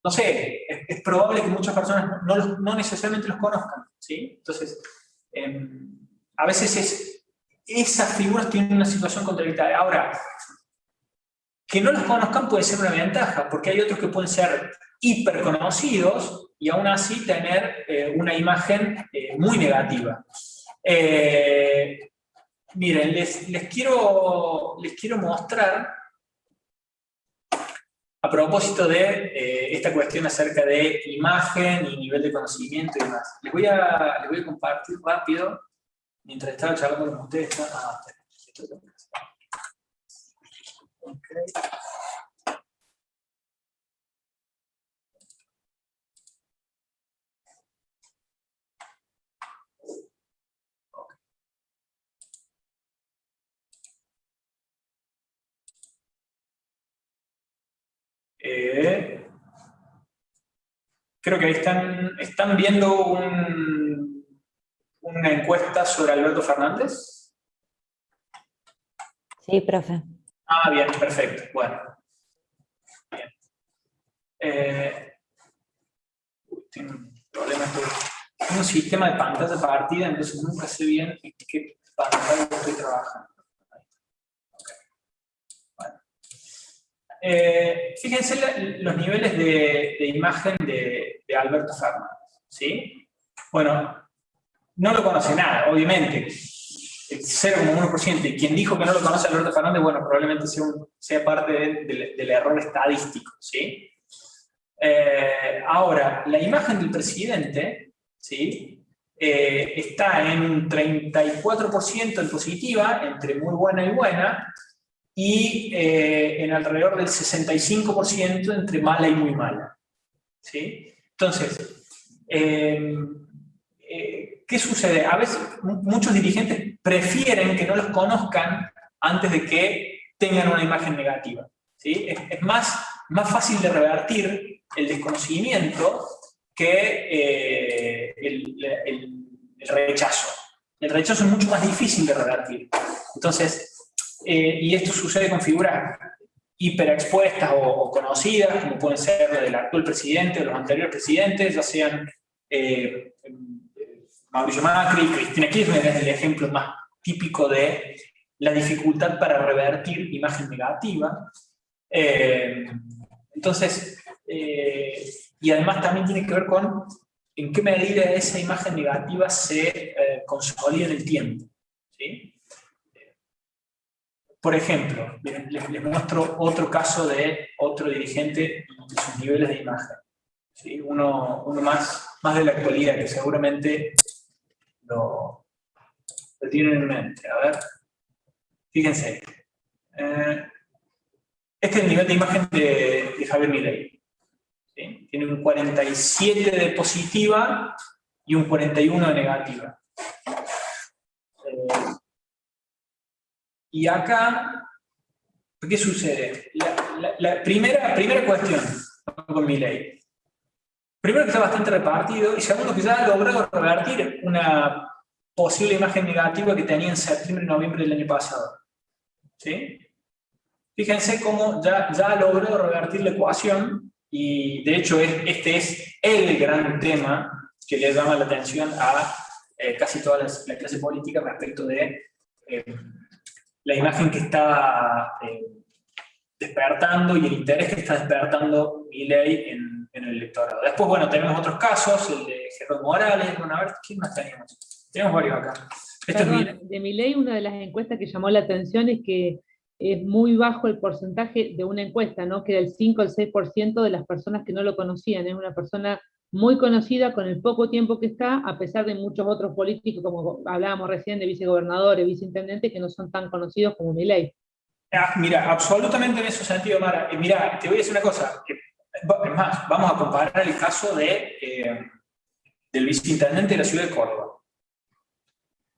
No sé, es probable que muchas personas no necesariamente los conozcan, ¿sí? Entonces, a veces esas figuras tienen una situación contradictoria. Ahora, que no los conozcan puede ser una ventaja, porque hay otros que pueden ser hiperconocidos y aún así tener una imagen muy negativa. Miren, les quiero mostrar, a propósito de esta cuestión acerca de imagen y nivel de conocimiento y demás. Les voy a compartir rápido, mientras estaba charlando con ustedes. Okay. Creo que ahí están viendo una encuesta sobre Alberto Fernández. Sí, profe. Ah, bien, perfecto. Bueno. Bien. Tengo un problema. Tengo un sistema de pantalla partida, entonces nunca sé bien en qué pantalla estoy trabajando. Fíjense los niveles de imagen de Alberto Fernández, ¿sí? Bueno, no lo conoce nada, obviamente, el 0,1%, y quien dijo que no lo conoce a Alberto Fernández, bueno, probablemente sea parte del error estadístico, ¿sí? Ahora, la imagen del presidente, ¿sí? Está en un 34% en positiva, entre muy buena y buena, y en alrededor del 65% entre mala y muy mala, ¿sí? Entonces, ¿qué sucede? A veces muchos dirigentes prefieren que no los conozcan antes de que tengan una imagen negativa, ¿sí? Es más fácil de revertir el desconocimiento que el rechazo. El rechazo es mucho más difícil de revertir. Entonces, y esto sucede con figuras hiperexpuestas o conocidas, como pueden ser del actual presidente o los anteriores presidentes, ya sean Mauricio Macri, Cristina Kirchner, es el ejemplo más típico de la dificultad para revertir imagen negativa. Entonces, y además también tiene que ver con en qué medida esa imagen negativa se consolida en el tiempo. ¿Sí? Por ejemplo, les muestro otro caso de otro dirigente y sus niveles de imagen. ¿Sí? Uno más de la actualidad, que seguramente lo tienen en mente. A ver, fíjense. Este es el nivel de imagen de Javier Milei. ¿Sí? Tiene un 47 de positiva y un 41 de negativa. Y acá, ¿qué sucede? La primera cuestión con Milei. Primero, que está bastante repartido, y segundo, que ya ha logrado revertir una posible imagen negativa que tenía en septiembre y noviembre del año pasado. ¿Sí? Fíjense cómo ya ha logrado revertir la ecuación, y de hecho este es el gran tema que le llama la atención a casi toda la clase política respecto de la imagen que está despertando y el interés que está despertando Milei en el electorado. Después, bueno, tenemos otros casos, el de Gerardo Morales. Bueno, a ver, ¿quién más tenemos? Tenemos varios acá. Perdón, de Milei, una de las encuestas que llamó la atención es que es muy bajo el porcentaje de una encuesta, ¿no? Que era el 5 o el 6% de las personas que no lo conocían. Es una persona muy conocida con el poco tiempo que está, a pesar de muchos otros políticos, como hablábamos recién, de vicegobernadores, viceintendentes, que no son tan conocidos como Milei. Mira, absolutamente en ese sentido, Mara. Mira, te voy a decir una cosa. Es más, vamos a comparar el caso del viceintendente de la ciudad de Córdoba.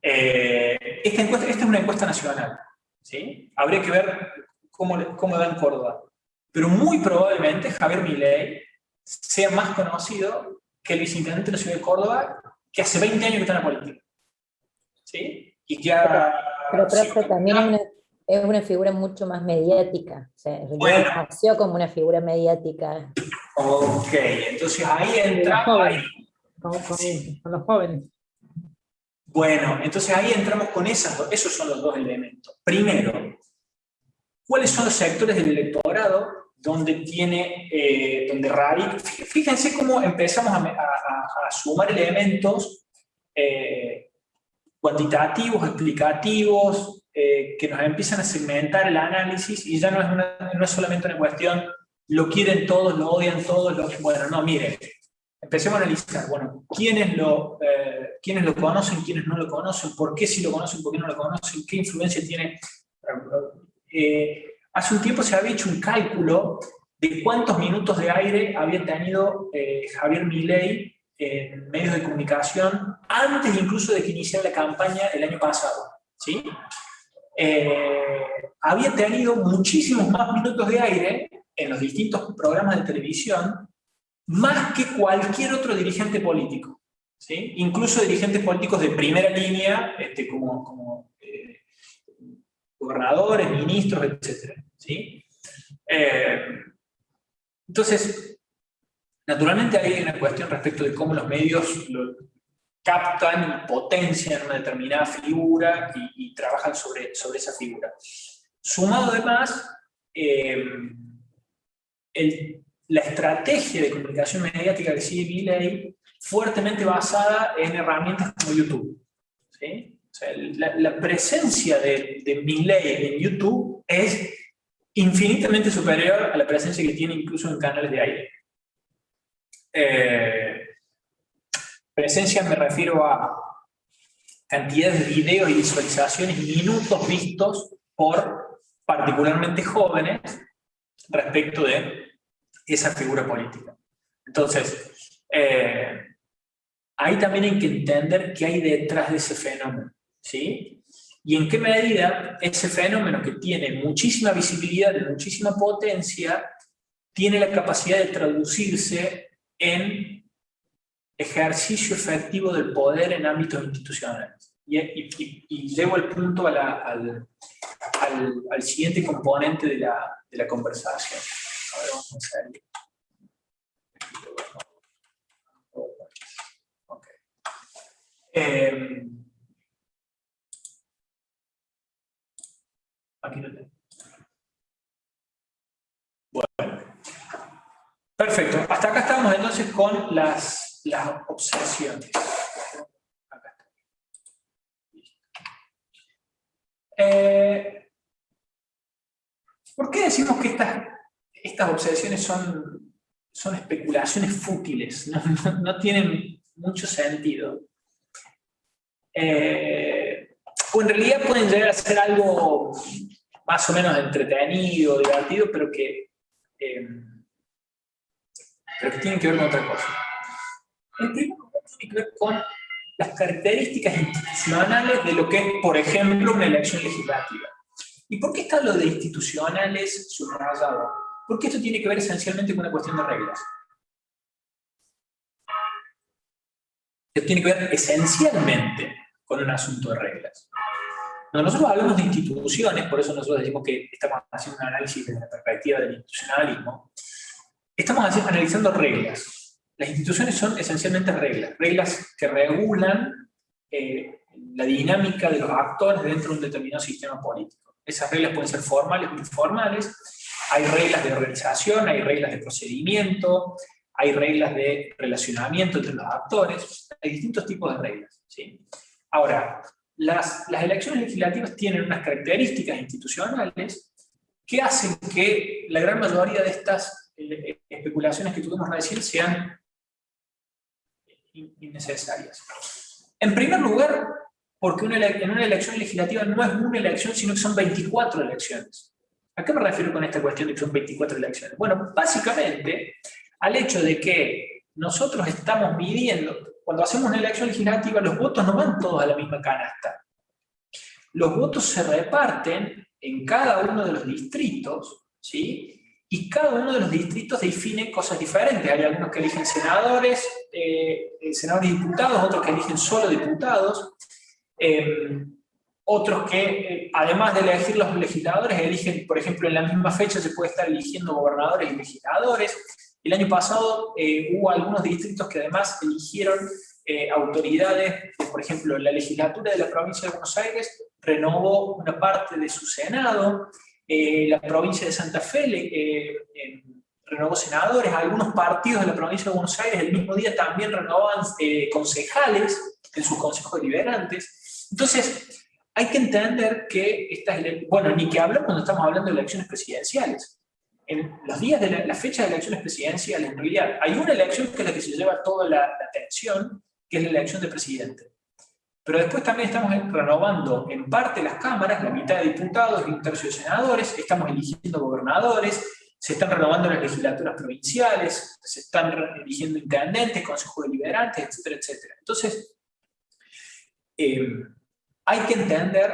Esta es una encuesta nacional. ¿Sí? Habría que ver cómo da en Córdoba. Pero muy probablemente Javier Milei sea más conocido que el viceintendente de la ciudad de Córdoba, que hace 20 años que está en la política. ¿Sí? Y que pero profe, también es una figura mucho más mediática. O sea, bueno, nació como una figura mediática. Ok, entonces ahí entra... Con los jóvenes. Bueno, entonces ahí entramos con esos son los dos elementos. Primero, ¿cuáles son los sectores del electorado donde radica? Fíjense cómo empezamos a sumar elementos cuantitativos, explicativos, que nos empiezan a segmentar el análisis, y ya no es solamente una cuestión, lo quieren todos, lo odian todos, bueno, no, miren. Empecemos a analizar, bueno, quiénes lo conocen, quiénes no lo conocen, por qué sí lo conocen, por qué no lo conocen, qué influencia tiene. Hace un tiempo se había hecho un cálculo de cuántos minutos de aire había tenido Javier Milei en medios de comunicación antes incluso de que iniciara la campaña el año pasado. ¿Sí? Había tenido muchísimos más minutos de aire en los distintos programas de televisión, más que cualquier otro dirigente político, ¿sí? Incluso dirigentes políticos de primera línea, como gobernadores, ministros, etc. ¿Sí? Entonces, naturalmente hay una cuestión respecto de cómo los medios lo captan y potencian una determinada figura y trabajan sobre esa figura. Sumado además, la estrategia de comunicación mediática que sigue Milei, fuertemente basada en herramientas como YouTube. ¿Sí? O sea, la presencia de Milei en YouTube es infinitamente superior a la presencia que tiene incluso en canales de aire. Presencia me refiero a cantidades de videos y visualizaciones, minutos vistos por particularmente jóvenes respecto de esa figura política. Entonces, ahí también hay que entender qué hay detrás de ese fenómeno, ¿sí? Y en qué medida ese fenómeno, que tiene muchísima visibilidad y muchísima potencia, tiene la capacidad de traducirse en ejercicio efectivo del poder en ámbitos institucionales. Y llevo el punto al siguiente componente de la conversación. A ver, vamos a hacer. Okay. Aquí lo tengo. Bueno. Perfecto. Hasta acá estamos entonces con las las obsesiones. Acá está. ¿Por qué decimos que estas obsesiones son especulaciones fútiles? No tienen mucho sentido. O en realidad pueden llegar a ser algo más o menos entretenido, divertido, pero que tienen que ver con otra cosa. En primer lugar, tiene que ver con las características institucionales de lo que es, por ejemplo, una elección legislativa. ¿Y por qué está lo de institucionales subrayado? Porque esto tiene que ver esencialmente con una cuestión de reglas. Esto tiene que ver esencialmente con un asunto de reglas. Cuando nosotros hablamos de instituciones, por eso nosotros decimos que estamos haciendo un análisis desde la perspectiva del institucionalismo, estamos analizando reglas. Las instituciones son esencialmente reglas, reglas que regulan la dinámica de los actores dentro de un determinado sistema político. Esas reglas pueden ser formales o informales, hay reglas de organización, hay reglas de procedimiento, hay reglas de relacionamiento entre los actores, hay distintos tipos de reglas, ¿sí? Ahora, las elecciones legislativas tienen unas características institucionales que hacen que la gran mayoría de estas especulaciones que tuvimos recién sean innecesarias. En primer lugar, porque en una elección legislativa no es una elección, sino que son 24 elecciones. ¿A qué me refiero con esta cuestión de que son 24 elecciones? Bueno, básicamente al hecho de que nosotros estamos midiendo, cuando hacemos una elección legislativa, los votos no van todos a la misma canasta. Los votos se reparten en cada uno de los distritos, ¿sí? Y cada uno de los distritos define cosas diferentes. Hay algunos que eligen senadores y diputados, otros que eligen solo diputados, otros que, además de elegir los legisladores, eligen, por ejemplo, en la misma fecha se puede estar eligiendo gobernadores y legisladores. El año pasado hubo algunos distritos que además eligieron autoridades, por ejemplo, la legislatura de la provincia de Buenos Aires renovó una parte de su Senado, la provincia de Santa Fe renovó senadores, algunos partidos de la provincia de Buenos Aires el mismo día también renovaban concejales en sus consejos deliberantes. Entonces, hay que entender que bueno, ni que hablar cuando estamos hablando de elecciones presidenciales. En los días de la fecha de elecciones presidenciales, en realidad, hay una elección que es la que se lleva toda la atención, que es la elección de presidente. Pero después también estamos renovando en parte las cámaras, la mitad de diputados y un tercio de senadores, estamos eligiendo gobernadores, se están renovando las legislaturas provinciales, se están eligiendo intendentes, consejos deliberantes, etcétera, etcétera. Entonces, hay que entender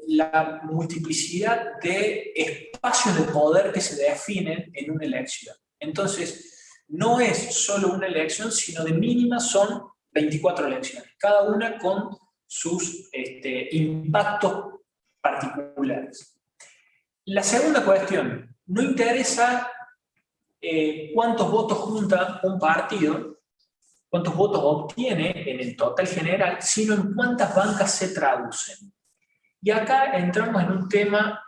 la multiplicidad de espacios de poder que se definen en una elección. Entonces, no es solo una elección, sino de mínima son 24 elecciones, cada una con sus impactos particulares. La segunda cuestión, no interesa cuántos votos junta un partido, cuántos votos obtiene en el total general, sino en cuántas bancas se traducen. Y acá entramos en un tema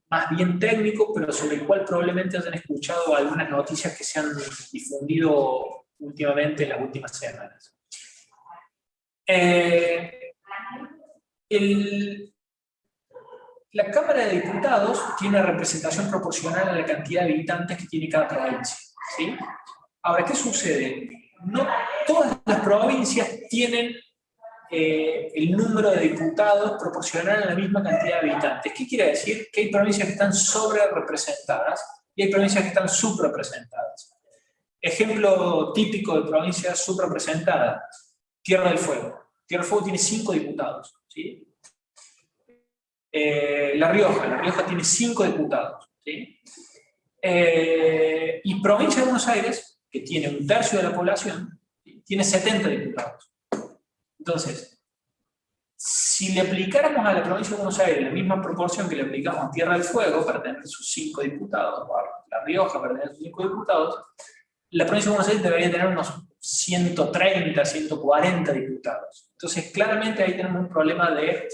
más bien técnico, pero sobre el cual probablemente hayan escuchado algunas noticias que se han difundido últimamente en las últimas semanas. La Cámara de Diputados tiene una representación proporcional a la cantidad de habitantes que tiene cada provincia, ¿sí? Ahora, ¿qué sucede? No todas las provincias tienen el número de diputados proporcional a la misma cantidad de habitantes. ¿Qué quiere decir? Que hay provincias que están sobre representadas y hay provincias que están subrepresentadas. Ejemplo típico de provincia subrepresentada, Tierra del Fuego. Tierra del Fuego tiene 5 diputados, ¿sí? La Rioja tiene 5 diputados, ¿sí? Y provincia de Buenos Aires, que tiene un tercio de la población, ¿sí? Tiene 70 diputados. Entonces, si le aplicáramos a la provincia de Buenos Aires la misma proporción que le aplicamos a Tierra del Fuego para tener sus 5 diputados, o a La Rioja para tener sus 5 diputados, la provincia de Buenos Aires debería tener unos 130, 140 diputados. Entonces, claramente ahí tenemos un problema de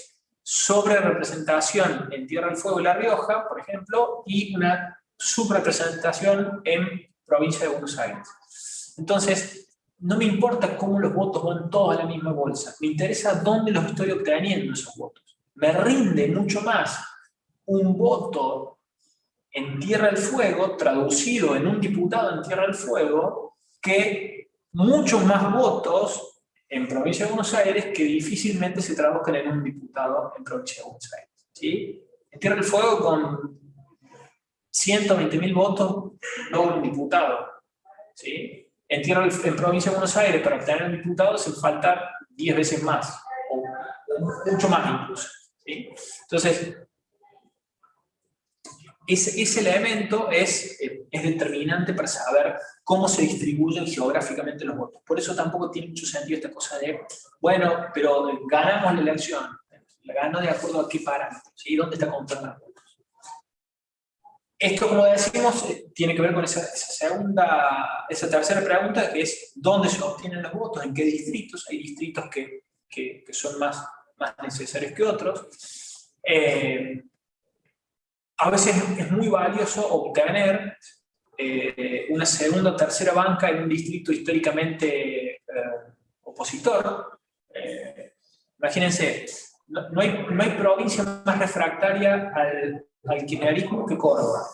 sobrerepresentación en Tierra del Fuego y La Rioja, por ejemplo, y una subrepresentación en provincia de Buenos Aires. Entonces, no me importa cómo los votos van todos a la misma bolsa, me interesa dónde los estoy obteniendo esos votos. Me rinde mucho más un voto en Tierra del Fuego, traducido en un diputado en Tierra del Fuego, que muchos más votos en Provincia de Buenos Aires que difícilmente se traduzcan en un diputado en Provincia de Buenos Aires. ¿Sí? En Tierra del Fuego, con 120.000 votos, logra un diputado. ¿Sí? En Provincia de Buenos Aires, para obtener un diputado, se falta 10 veces más, o mucho más incluso. ¿Sí? Entonces, ese elemento es determinante para saber cómo se distribuyen geográficamente los votos. Por eso tampoco tiene mucho sentido esta cosa de, bueno, pero ganamos la elección, la ganó de acuerdo a qué parámetros, ¿sí? ¿Dónde está comprando los votos? Esto, como decimos, tiene que ver con esa tercera pregunta, que es ¿dónde se obtienen los votos? ¿En qué distritos? Hay distritos que son más necesarios que otros. A veces es muy valioso obtener una segunda o tercera banca en un distrito históricamente opositor. Imagínense, no hay provincia más refractaria al kirchnerismo que Córdoba,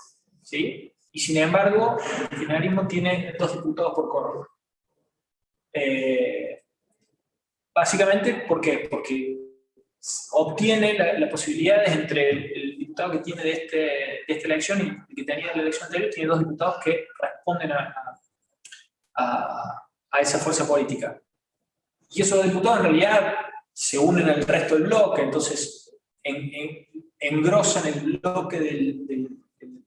¿sí? Y sin embargo, el kirchnerismo tiene 2 diputados por Córdoba. Básicamente, ¿por qué? Porque obtiene la posibilidad entre el diputado que tiene de esta elección y el que tenía de la elección anterior, tiene 2 diputados que responden a esa fuerza política. Y esos diputados en realidad se unen al resto del bloque, entonces engrosan el bloque del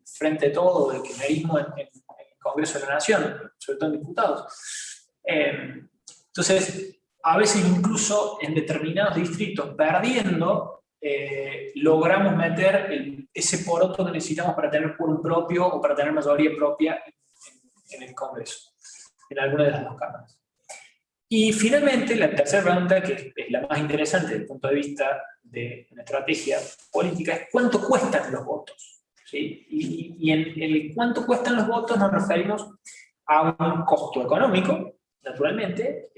Frente de Todo, del kirchnerismo en el Congreso de la Nación, sobre todo en diputados. Entonces, a veces incluso en determinados distritos, perdiendo, logramos meter ese poroto que necesitamos para tener quórum propio o para tener mayoría propia en el Congreso, en alguna de las 2 cámaras. Y finalmente, la tercera pregunta, que es la más interesante desde el punto de vista de una estrategia política, es ¿cuánto cuestan los votos? ¿Sí? Y en el cuánto cuestan los votos nos referimos a un costo económico, naturalmente,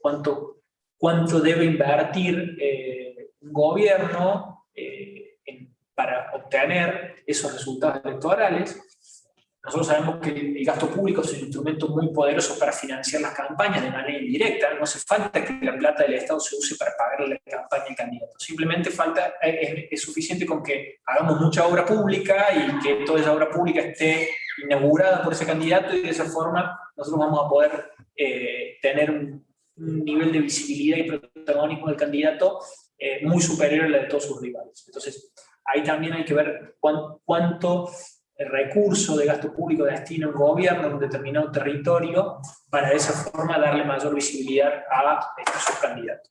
cuánto debe invertir un gobierno para obtener esos resultados electorales. Nosotros sabemos que el gasto público es un instrumento muy poderoso para financiar las campañas de manera indirecta. No hace falta que la plata del Estado se use para pagarle la campaña al candidato. Simplemente es suficiente con que hagamos mucha obra pública y que toda esa obra pública esté inaugurada por ese candidato, y de esa forma nosotros vamos a poder tener un nivel de visibilidad y protagonismo del candidato muy superior a la de todos sus rivales. Entonces, ahí también hay que ver cuánto el recurso de gasto público destina un gobierno en un determinado territorio para de esa forma darle mayor visibilidad a estos subcandidatos.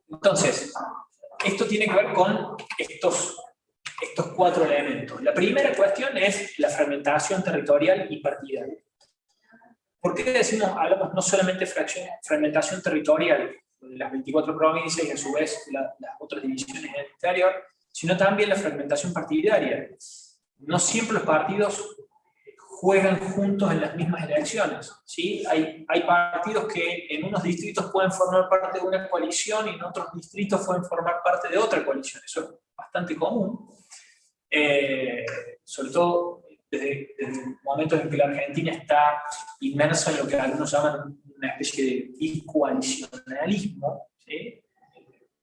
Entonces, esto tiene que ver con estos 4 elementos. La primera cuestión es la fragmentación territorial y partidaria. ¿Por qué hablamos no solamente de fragmentación territorial de las 24 provincias y a su vez las otras divisiones en el interior, sino también la fragmentación partidaria? No siempre los partidos juegan juntos en las mismas elecciones, ¿sí? Hay partidos que en unos distritos pueden formar parte de una coalición y en otros distritos pueden formar parte de otra coalición. Eso es bastante común, sobre todo desde momentos en que la Argentina está inmersa en lo que algunos llaman una especie de bicoalicionalismo, ¿sí?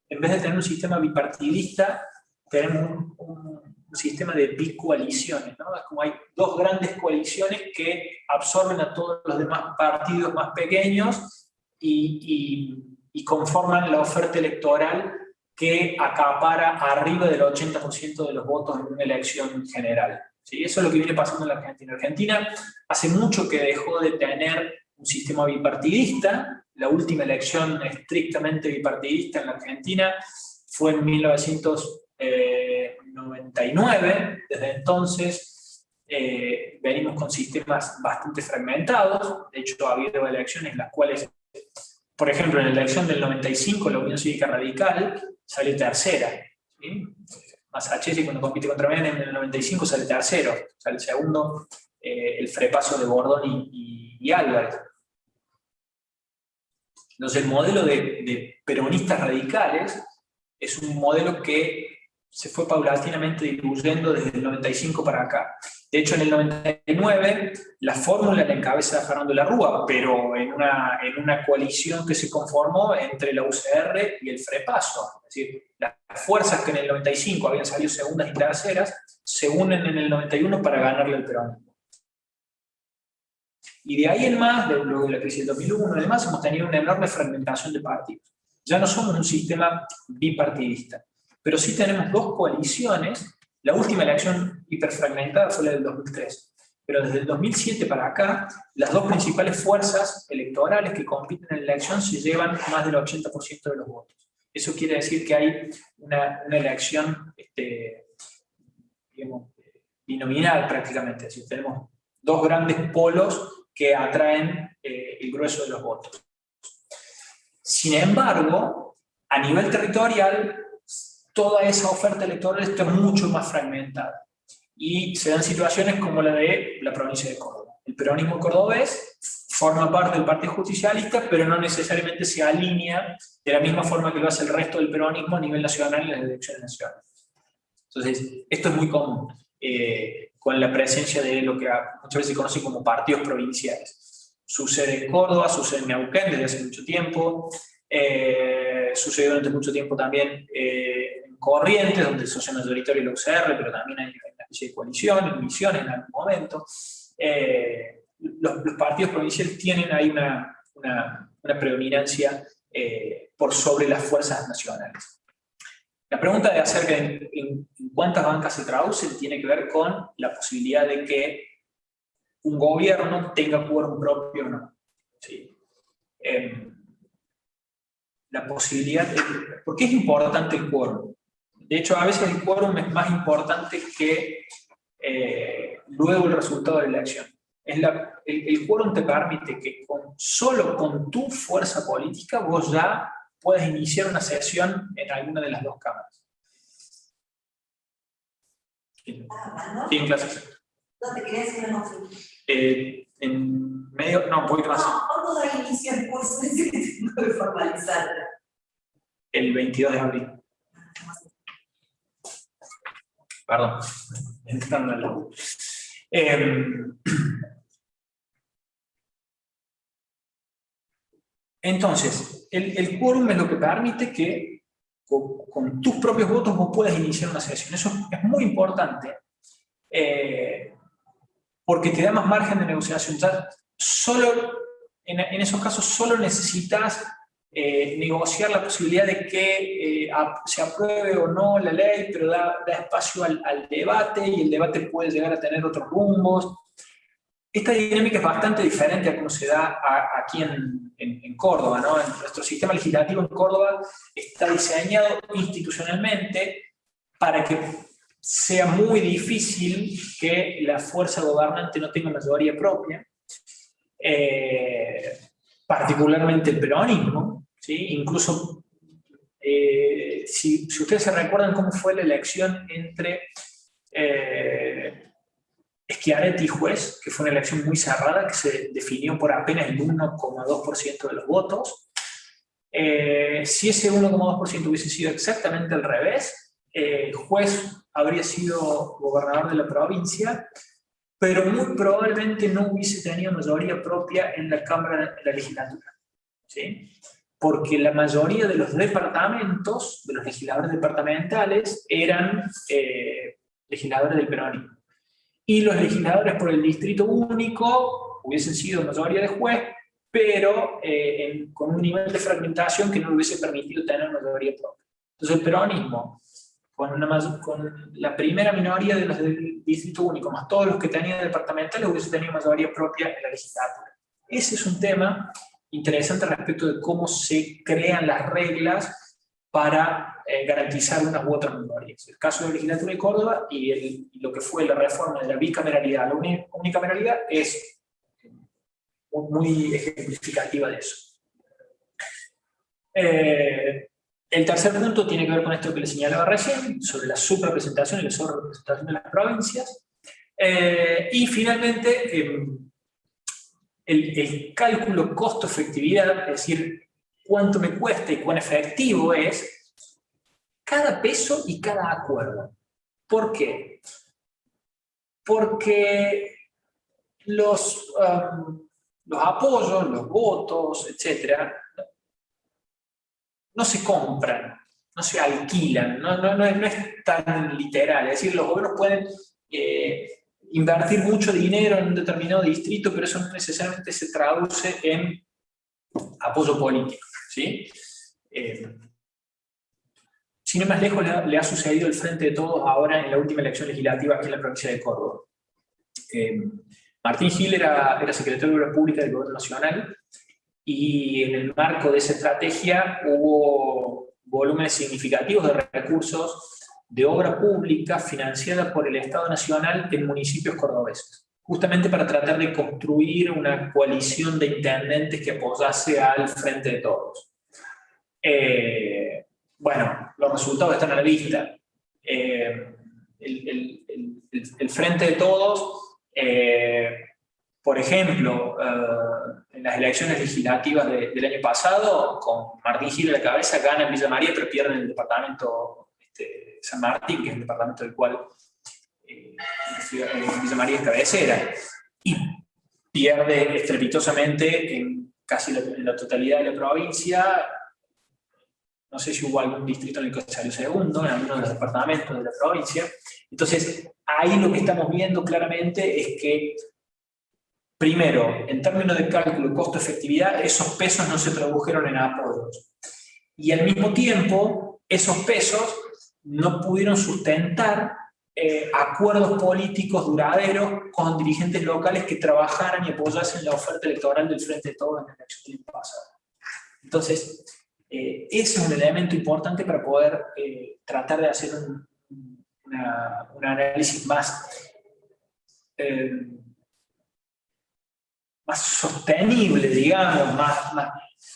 En vez de tener un sistema bipartidista, tenemos un sistema de bicoaliciones, ¿no? Es como hay 2 grandes coaliciones que absorben a todos los demás partidos más pequeños y conforman la oferta electoral que acapara arriba del 80% de los votos en una elección general. ¿Sí? Eso es lo que viene pasando en la Argentina. Argentina hace mucho que dejó de tener un sistema bipartidista. La última elección estrictamente bipartidista en la Argentina fue en 1999. Desde entonces venimos con sistemas bastante fragmentados. De hecho, ha habido elecciones en las cuales, por ejemplo, en la elección del 95, la Unión Cívica Radical sale tercera, ¿sí? Masachesi, cuando compite contra Menem en el 95, sale tercero, sale segundo el frepaso de Bordón y Álvarez. Entonces el modelo de peronistas radicales es un modelo que se fue paulatinamente diluyendo desde el 95 para acá. De hecho, en el 99 la fórmula la encabeza Fernando Larrúa, pero en una coalición que se conformó entre la UCR y el Frepaso. Es decir, las fuerzas que en el 95 habían salido segundas y terceras se unen en el 91 para ganarle al peronismo. Y de ahí en más, luego de la crisis del 2001 y demás, hemos tenido una enorme fragmentación de partidos. Ya no somos un sistema bipartidista, pero sí tenemos dos coaliciones. La última elección hiperfragmentada fue la del 2003, pero desde el 2007 para acá, las dos principales fuerzas electorales que compiten en la elección se llevan más del 80% de los votos. Eso quiere decir que hay una elección digamos, binominal prácticamente, es decir, tenemos dos grandes polos que atraen el grueso de los votos. Sin embargo, a nivel territorial, toda esa oferta electoral está mucho más fragmentada. Y se dan situaciones como la de la provincia de Córdoba. El peronismo cordobés forma parte del Partido Justicialista, pero no necesariamente se alinea de la misma forma que lo hace el resto del peronismo a nivel nacional en las elecciones nacionales. Entonces, esto es muy común, con la presencia de lo que muchas veces se conoce como partidos provinciales. Sucede en Córdoba, sucede en Neuquén desde hace mucho tiempo, sucedió durante mucho tiempo también en Corrientes, donde el socio mayoritario es la UCR, pero también hay una especie de coalición, en Misiones en algún momento. Los partidos provinciales tienen ahí una predominancia por sobre las fuerzas nacionales. La pregunta de acerca de en cuántas bancas se traduce tiene que ver con la posibilidad de que un gobierno tenga quórum propio o no. ¿Sí? La posibilidad de... ¿Por qué es importante el quórum? De hecho, a veces el quórum es más importante que luego el resultado de la elección. El quórum te permite que solo con tu fuerza política vos ya puedes iniciar una sesión en alguna de las dos cámaras. Sí, en clases. ¿Dónde querías hacer una consulta? En medio, no, un poquito más. ¿Cuándo da inicio el curso? Dice que tengo que formalizar. El 22 de abril. Perdón. Entrando en la... Entonces, el quórum es lo que permite que con tus propios votos vos puedas iniciar una sesión. Eso es muy importante porque te da más margen de negociación. Ya solo, en esos casos solo necesitas negociar la posibilidad de que se apruebe o no la ley, pero da espacio al debate y el debate puede llegar a tener otros rumbos. Esta dinámica es bastante diferente a cómo se da aquí en Córdoba, ¿no? Nuestro sistema legislativo en Córdoba está diseñado institucionalmente para que sea muy difícil que la fuerza gobernante no tenga mayoría propia, particularmente el peronismo, ¿sí? Incluso, si ustedes se recuerdan cómo fue la elección entre Schiaretti y Juez, que fue una elección muy cerrada, que se definió por apenas el 1,2% de los votos. Si ese 1,2% hubiese sido exactamente al revés, Juez habría sido gobernador de la provincia, pero muy probablemente no hubiese tenido mayoría propia en la Cámara de la Legislatura. ¿Sí? Porque la mayoría de los departamentos, de los legisladores departamentales, eran legisladores del peronismo. Y los legisladores por el distrito único hubiesen sido mayoría de Juez, pero con un nivel de fragmentación que no le hubiese permitido tener mayoría propia. Entonces el peronismo, con la primera minoría de los del distrito único, más todos los que tenían departamentales, hubiese tenido mayoría propia en la legislatura. Ese es un tema interesante respecto de cómo se crean las reglas para garantizar unas u otras mayorías. El caso de la legislatura de Córdoba y lo que fue la reforma de la bicameralidad a la unicameralidad es muy ejemplificativa de eso. El tercer punto tiene que ver con esto que le señalaba recién, sobre la subrepresentación y la sobrerepresentación de las provincias. Y finalmente, el cálculo costo-efectividad, es decir, cuánto me cuesta y cuán efectivo es cada peso y cada acuerdo. ¿Por qué? Porque los apoyos, los votos, etc., no se compran, no se alquilan, no es tan literal. Es decir, los gobiernos pueden invertir mucho dinero en un determinado distrito, pero eso no necesariamente se traduce en apoyo político, ¿sí? Sin ir más lejos, le ha sucedido el Frente de Todos ahora en la última elección legislativa aquí en la provincia de Córdoba. Martín Gil era secretario de Obras Públicas del Gobierno Nacional, y en el marco de esa estrategia hubo volúmenes significativos de recursos de obra pública financiada por el Estado Nacional en municipios cordobeses, justamente para tratar de construir una coalición de intendentes que apoyase al Frente de Todos. Bueno, los resultados están a la vista. El Frente de Todos, por ejemplo, en las elecciones legislativas del año pasado, con Martín Gil a la cabeza, gana en Villa María, pero pierde en el departamento San Martín, que es el departamento del cual Villa María es cabecera, y pierde estrepitosamente en casi la totalidad de la provincia. No sé si hubo algún distrito en el que salió segundo, en alguno de los departamentos de la provincia. Entonces, ahí lo que estamos viendo claramente es que, primero, en términos de cálculo costo-efectividad, esos pesos no se tradujeron en apoyos. Y al mismo tiempo, esos pesos no pudieron sustentar acuerdos políticos duraderos con dirigentes locales que trabajaran y apoyasen la oferta electoral del Frente de Todos en la elección pasada. Entonces, ese es un elemento importante para poder tratar de hacer un análisis más sostenible, digamos,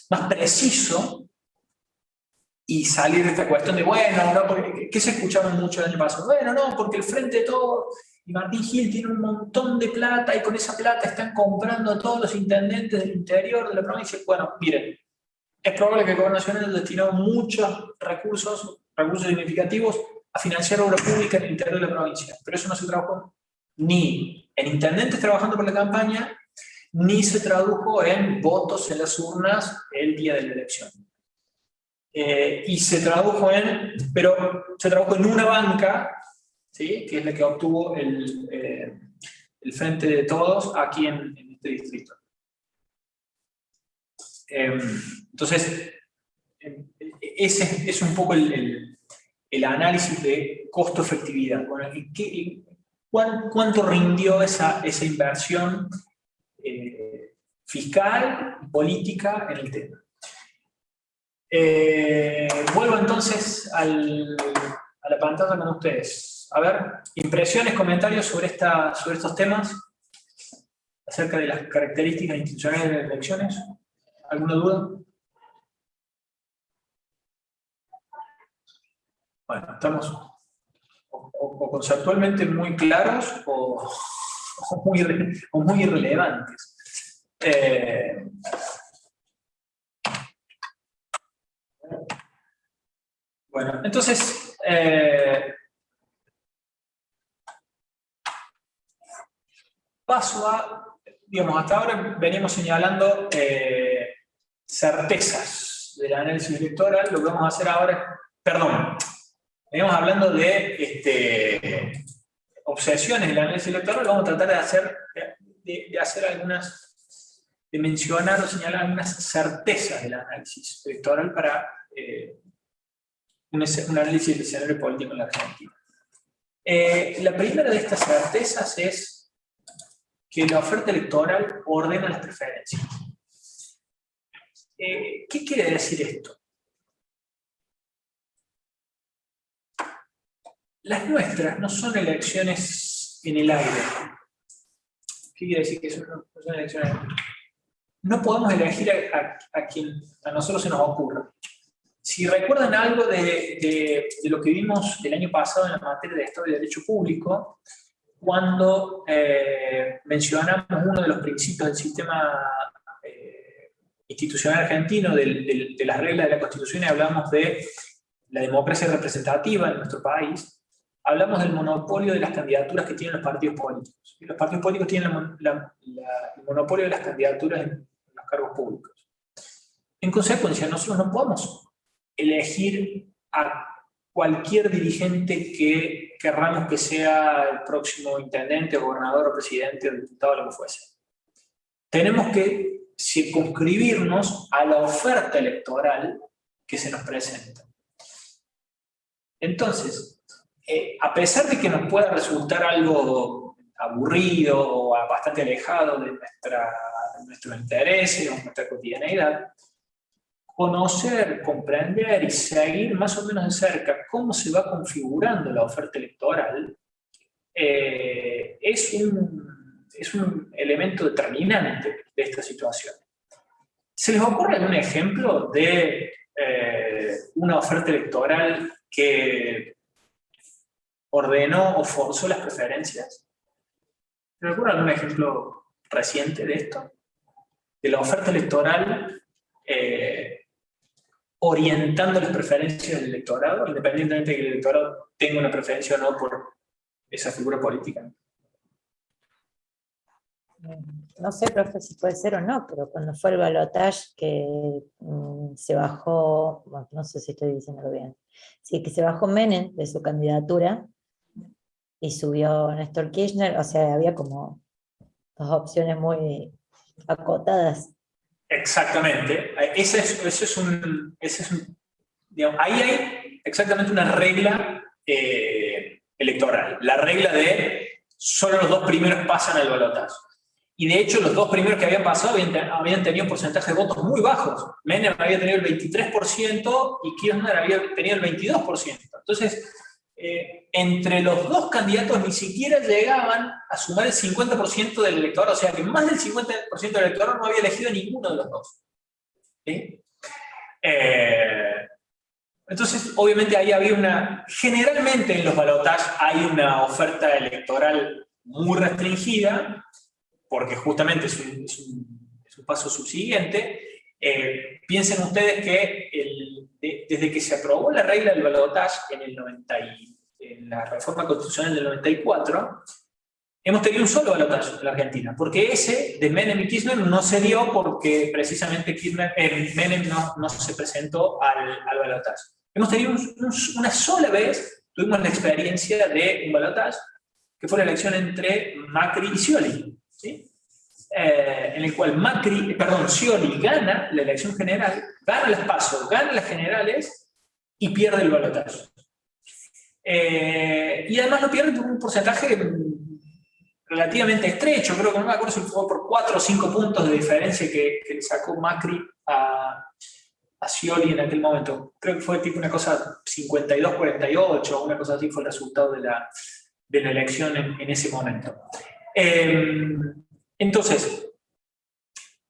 más preciso, y salir de esta cuestión de, bueno, no, porque, ¿qué se escuchaba mucho el año pasado? Bueno, no, porque el Frente de Todos y Martín Gil tiene un montón de plata, y con esa plata están comprando a todos los intendentes del interior de la provincia. Bueno, miren, es probable que el Gobierno Nacional destinó muchos recursos significativos a financiar obra pública en el interior de la provincia, pero eso no se trabajó ni en intendentes trabajando por la campaña, ni se tradujo en votos en las urnas el día de la elección. Y se tradujo en una banca, ¿sí?, que es la que obtuvo el Frente de Todos aquí en este distrito. Entonces, ese es un poco el análisis de costo-efectividad. ¿Cuánto rindió esa inversión fiscal y política en el tema? Vuelvo entonces a la pantalla con ustedes. A ver, impresiones, comentarios sobre estos temas, acerca de las características institucionales de las elecciones. ¿Alguna duda? Bueno, estamos o conceptualmente muy claros o muy irrelevantes. Bueno, entonces, paso a, digamos, hasta ahora venimos señalando certezas del análisis electoral. Lo que vamos a hacer ahora, venimos hablando de obsesiones del análisis electoral. Vamos a tratar de hacer algunas, de mencionar o señalar algunas certezas del análisis electoral para un análisis del escenario político en la Argentina. La primera de estas certezas es que la oferta electoral ordena las preferencias. ¿Qué quiere decir esto? Las nuestras no son elecciones en el aire. ¿Qué quiere decir que eso no son elecciones en el aire? No podemos elegir a quien a nosotros se nos ocurra. Si recuerdan algo de lo que vimos el año pasado en la materia de Estado y Derecho Público, cuando mencionamos uno de los principios del sistema institucional argentino, de las reglas de la Constitución, y hablamos de la democracia representativa en nuestro país, hablamos del monopolio de las candidaturas que tienen los partidos políticos. Y los partidos políticos tienen el monopolio de las candidaturas en los cargos públicos. En consecuencia, nosotros no podemos elegir a cualquier dirigente que querramos que sea el próximo intendente, gobernador, o presidente, o diputado, lo que fuese. Tenemos que circunscribirnos a la oferta electoral que se nos presenta. Entonces, a pesar de que nos pueda resultar algo aburrido o bastante alejado de nuestros intereses o nuestra cotidianeidad, conocer, comprender y seguir más o menos de cerca cómo se va configurando la oferta electoral es un elemento determinante de esta situación. ¿Se les ocurre algún ejemplo de una oferta electoral que ordenó o forzó las preferencias? ¿Se les ocurre algún ejemplo reciente de esto? De la oferta electoral orientando las preferencias del electorado, independientemente de que el electorado tenga una preferencia o no por esa figura política. No sé, profe, si puede ser o no, pero cuando fue el balotaje que se bajó, bueno, no sé si estoy diciéndolo bien, sí, que se bajó Menem de su candidatura y subió Néstor Kirchner, o sea, había como dos opciones muy acotadas. Exactamente. Digamos, ahí hay exactamente una regla electoral. La regla de solo los dos primeros pasan al balotaje. Y de hecho, los dos primeros que habían pasado habían tenido un porcentaje de votos muy bajos. Menem había tenido el 23% y Kirchner había tenido el 22%. Entonces, entre los dos candidatos ni siquiera llegaban a sumar el 50% del electorado, o sea que más del 50% del electorado no había elegido a ninguno de los dos. ¿Sí? Entonces, obviamente ahí había generalmente en los balotajes hay una oferta electoral muy restringida, porque justamente es un paso subsiguiente. Piensen ustedes que desde que se aprobó la regla del balotaje en la reforma constitucional del 94, hemos tenido un solo balotaje en la Argentina, porque ese de Menem y Kirchner no se dio porque precisamente Menem no se presentó al balotaje. Hemos tenido una sola vez, tuvimos la experiencia de un balotaje, que fue la elección entre Macri y Scioli, ¿sí? En el cual Scioli gana la elección general, gana las PASO, gana las generales y pierde el balotaje. Y además lo pierde por un porcentaje relativamente estrecho, creo que no me acuerdo si fue por 4 o 5 puntos de diferencia que le sacó Macri a Scioli en aquel momento. Creo que fue tipo una cosa 52-48, una cosa así fue el resultado de la elección en ese momento. Entonces,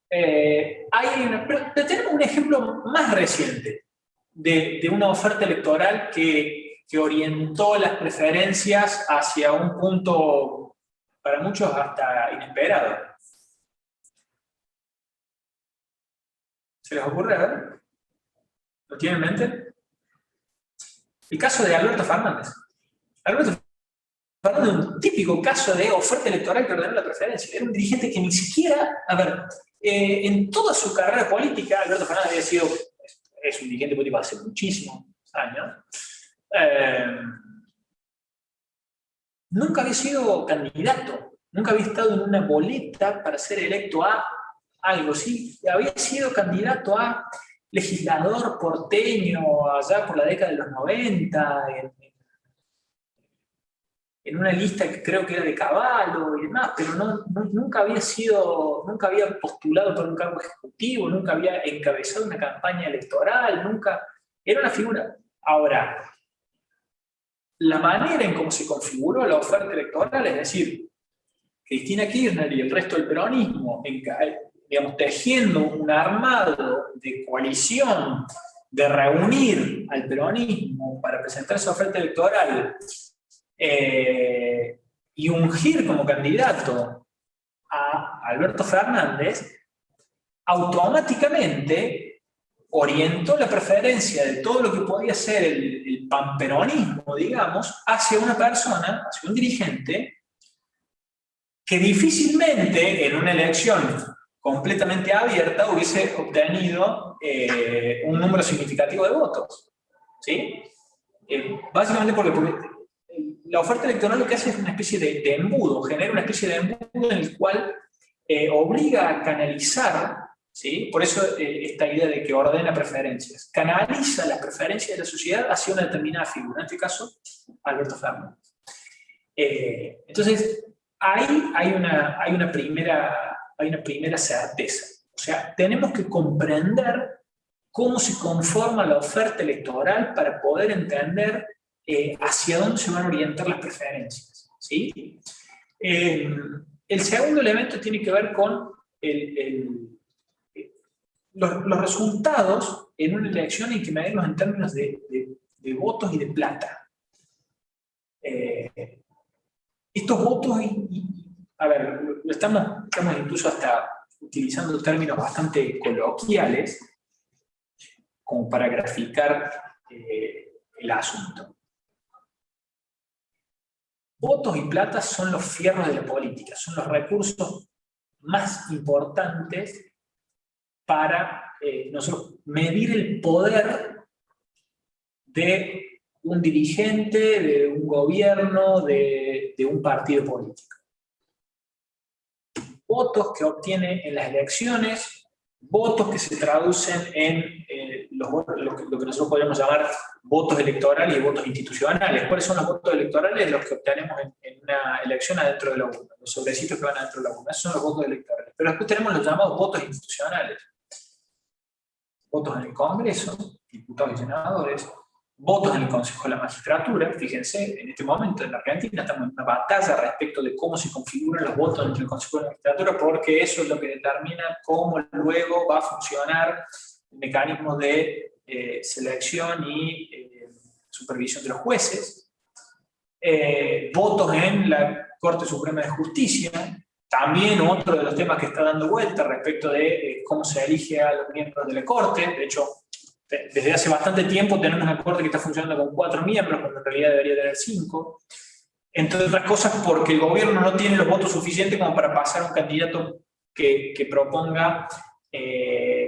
pero tenemos un ejemplo más reciente de una oferta electoral que orientó las preferencias hacia un punto, para muchos, hasta inesperado. ¿Se les ocurre? A ver. ¿Lo tienen en mente? El caso de Alberto Fernández. Alberto Fernández es un típico caso de oferta electoral que ordenó la preferencia. Era un dirigente que ni siquiera, en toda su carrera política, Alberto Fernández es un dirigente político hace muchísimos años, nunca había sido candidato, nunca había estado en una boleta para ser electo a algo, sí, había sido candidato a legislador porteño allá por la década de los 90, en una lista que creo que era de Caballo y demás, pero nunca había postulado para un cargo ejecutivo, nunca había encabezado una campaña electoral, nunca, era una figura. Ahora, la manera en cómo se configuró la oferta electoral, es decir, Cristina Kirchner y el resto del peronismo, digamos, tejiendo un armado de coalición, de reunir al peronismo para presentar esa oferta electoral, y ungir como candidato a Alberto Fernández, automáticamente orientó la preferencia de todo lo que podía ser el panperonismo, digamos, hacia una persona, hacia un dirigente, que difícilmente en una elección completamente abierta hubiese obtenido un número significativo de votos. ¿Sí? Básicamente porque la oferta electoral lo que hace es una especie de embudo, genera una especie de embudo en el cual obliga a canalizar, ¿sí? Por eso esta idea de que ordena preferencias, canaliza las preferencias de la sociedad hacia una determinada figura, en este caso, Alberto Fernández. Entonces, ahí hay una primera certeza. O sea, tenemos que comprender cómo se conforma la oferta electoral para poder entender hacia dónde se van a orientar las preferencias. ¿Sí? El segundo elemento tiene que ver con los resultados en una elección hay que medirlos en términos de votos y de plata. Estos votos, a ver, estamos incluso hasta utilizando términos bastante coloquiales como para graficar el asunto. Votos y plata son los fierros de la política, son los recursos más importantes para nosotros medir el poder de un dirigente, de un gobierno, de un partido político. Votos que obtiene en las elecciones, votos que se traducen en lo que nosotros podemos llamar votos electorales y votos institucionales. ¿Cuáles son los votos electorales? Los que obtenemos en una elección adentro de la urna, los sobrecitos que van adentro de la urna, esos son los votos electorales. Pero después tenemos los llamados votos institucionales. Votos en el Congreso, diputados y senadores, votos en el Consejo de la Magistratura. Fíjense, en este momento en la Argentina estamos en una batalla respecto de cómo se configuran los votos entre el Consejo de la Magistratura, porque eso es lo que determina cómo luego va a funcionar el mecanismo de selección y supervisión de los jueces. Votos en la Corte Suprema de Justicia, también otro de los temas que está dando vuelta respecto de cómo se elige a los miembros de la Corte. De hecho, desde hace bastante tiempo tenemos una Corte que está funcionando con 4 miembros, cuando en realidad debería tener 5. Entre otras cosas porque el gobierno no tiene los votos suficientes como para pasar a un candidato que proponga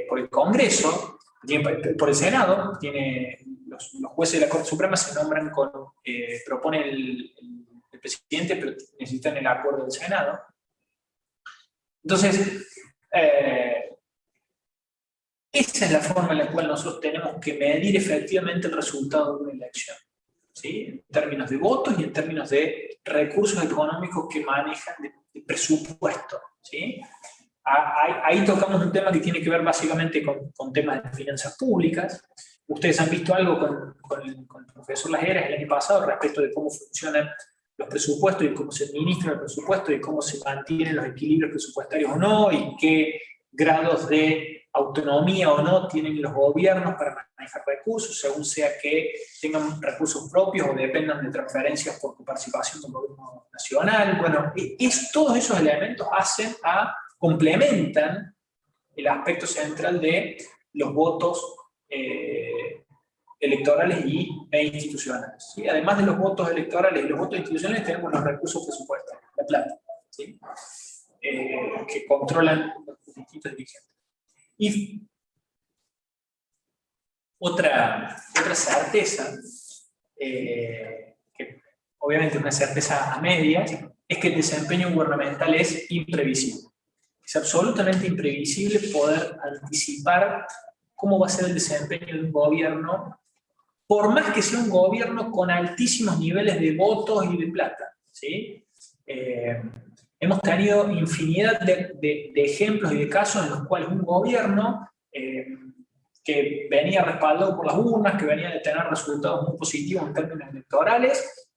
por el Congreso, por el Senado. Los jueces de la Corte Suprema se nombran propone el presidente, pero necesitan el acuerdo del Senado. Entonces, esa es la forma en la cual nosotros tenemos que medir efectivamente el resultado de una elección, ¿sí? En términos de votos y en términos de recursos económicos que manejan de presupuesto, ¿sí? Ahí tocamos un tema que tiene que ver básicamente con temas de finanzas públicas. Ustedes han visto algo con el profesor Las Heras el año pasado respecto de cómo funcionan los presupuestos y cómo se administra el presupuesto y cómo se mantienen los equilibrios presupuestarios o no, y qué grados de autonomía o no tienen los gobiernos para manejar recursos, según sea que tengan recursos propios o dependan de transferencias por participación del gobierno nacional. Bueno, todos esos elementos complementan el aspecto central de los votos electorales e institucionales, ¿sí? Además de los votos electorales y los votos institucionales, tenemos los recursos presupuestarios, la plata, ¿sí? Que controlan los distintos dirigentes. Y otra certeza, que obviamente es una certeza a medias, es que el desempeño gubernamental es imprevisible. Es absolutamente imprevisible poder anticipar cómo va a ser el desempeño de un gobierno, por más que sea un gobierno con altísimos niveles de votos y de plata, ¿sí? Hemos tenido infinidad de ejemplos y de casos en los cuales un gobierno que venía respaldado por las urnas, que venía de tener resultados muy positivos en términos electorales,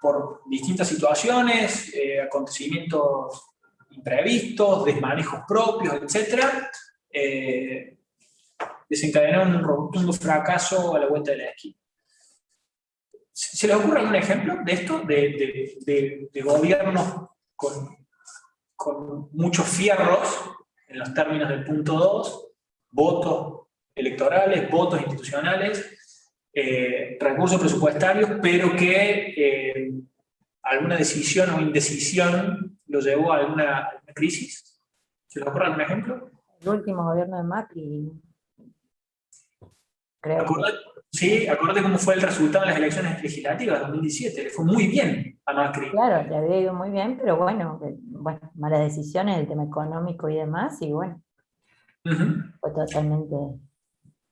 por distintas situaciones, acontecimientos imprevistos, desmanejos propios, etc., desencadenaron un rotundo fracaso a la vuelta de la esquina. ¿Se les ocurre algún ejemplo de esto? De gobiernos con muchos fierros, en los términos del punto 2, votos electorales, votos institucionales, recursos presupuestarios, pero que alguna decisión o indecisión lo llevó a alguna crisis. ¿Se les ocurre algún ejemplo? El último gobierno de Macri, creo. Sí, acordate cómo fue el resultado en las elecciones legislativas de 2017. Le fue muy bien a Macri. Claro, le había ido muy bien, pero bueno, malas decisiones, el tema económico y demás, y bueno, fue totalmente...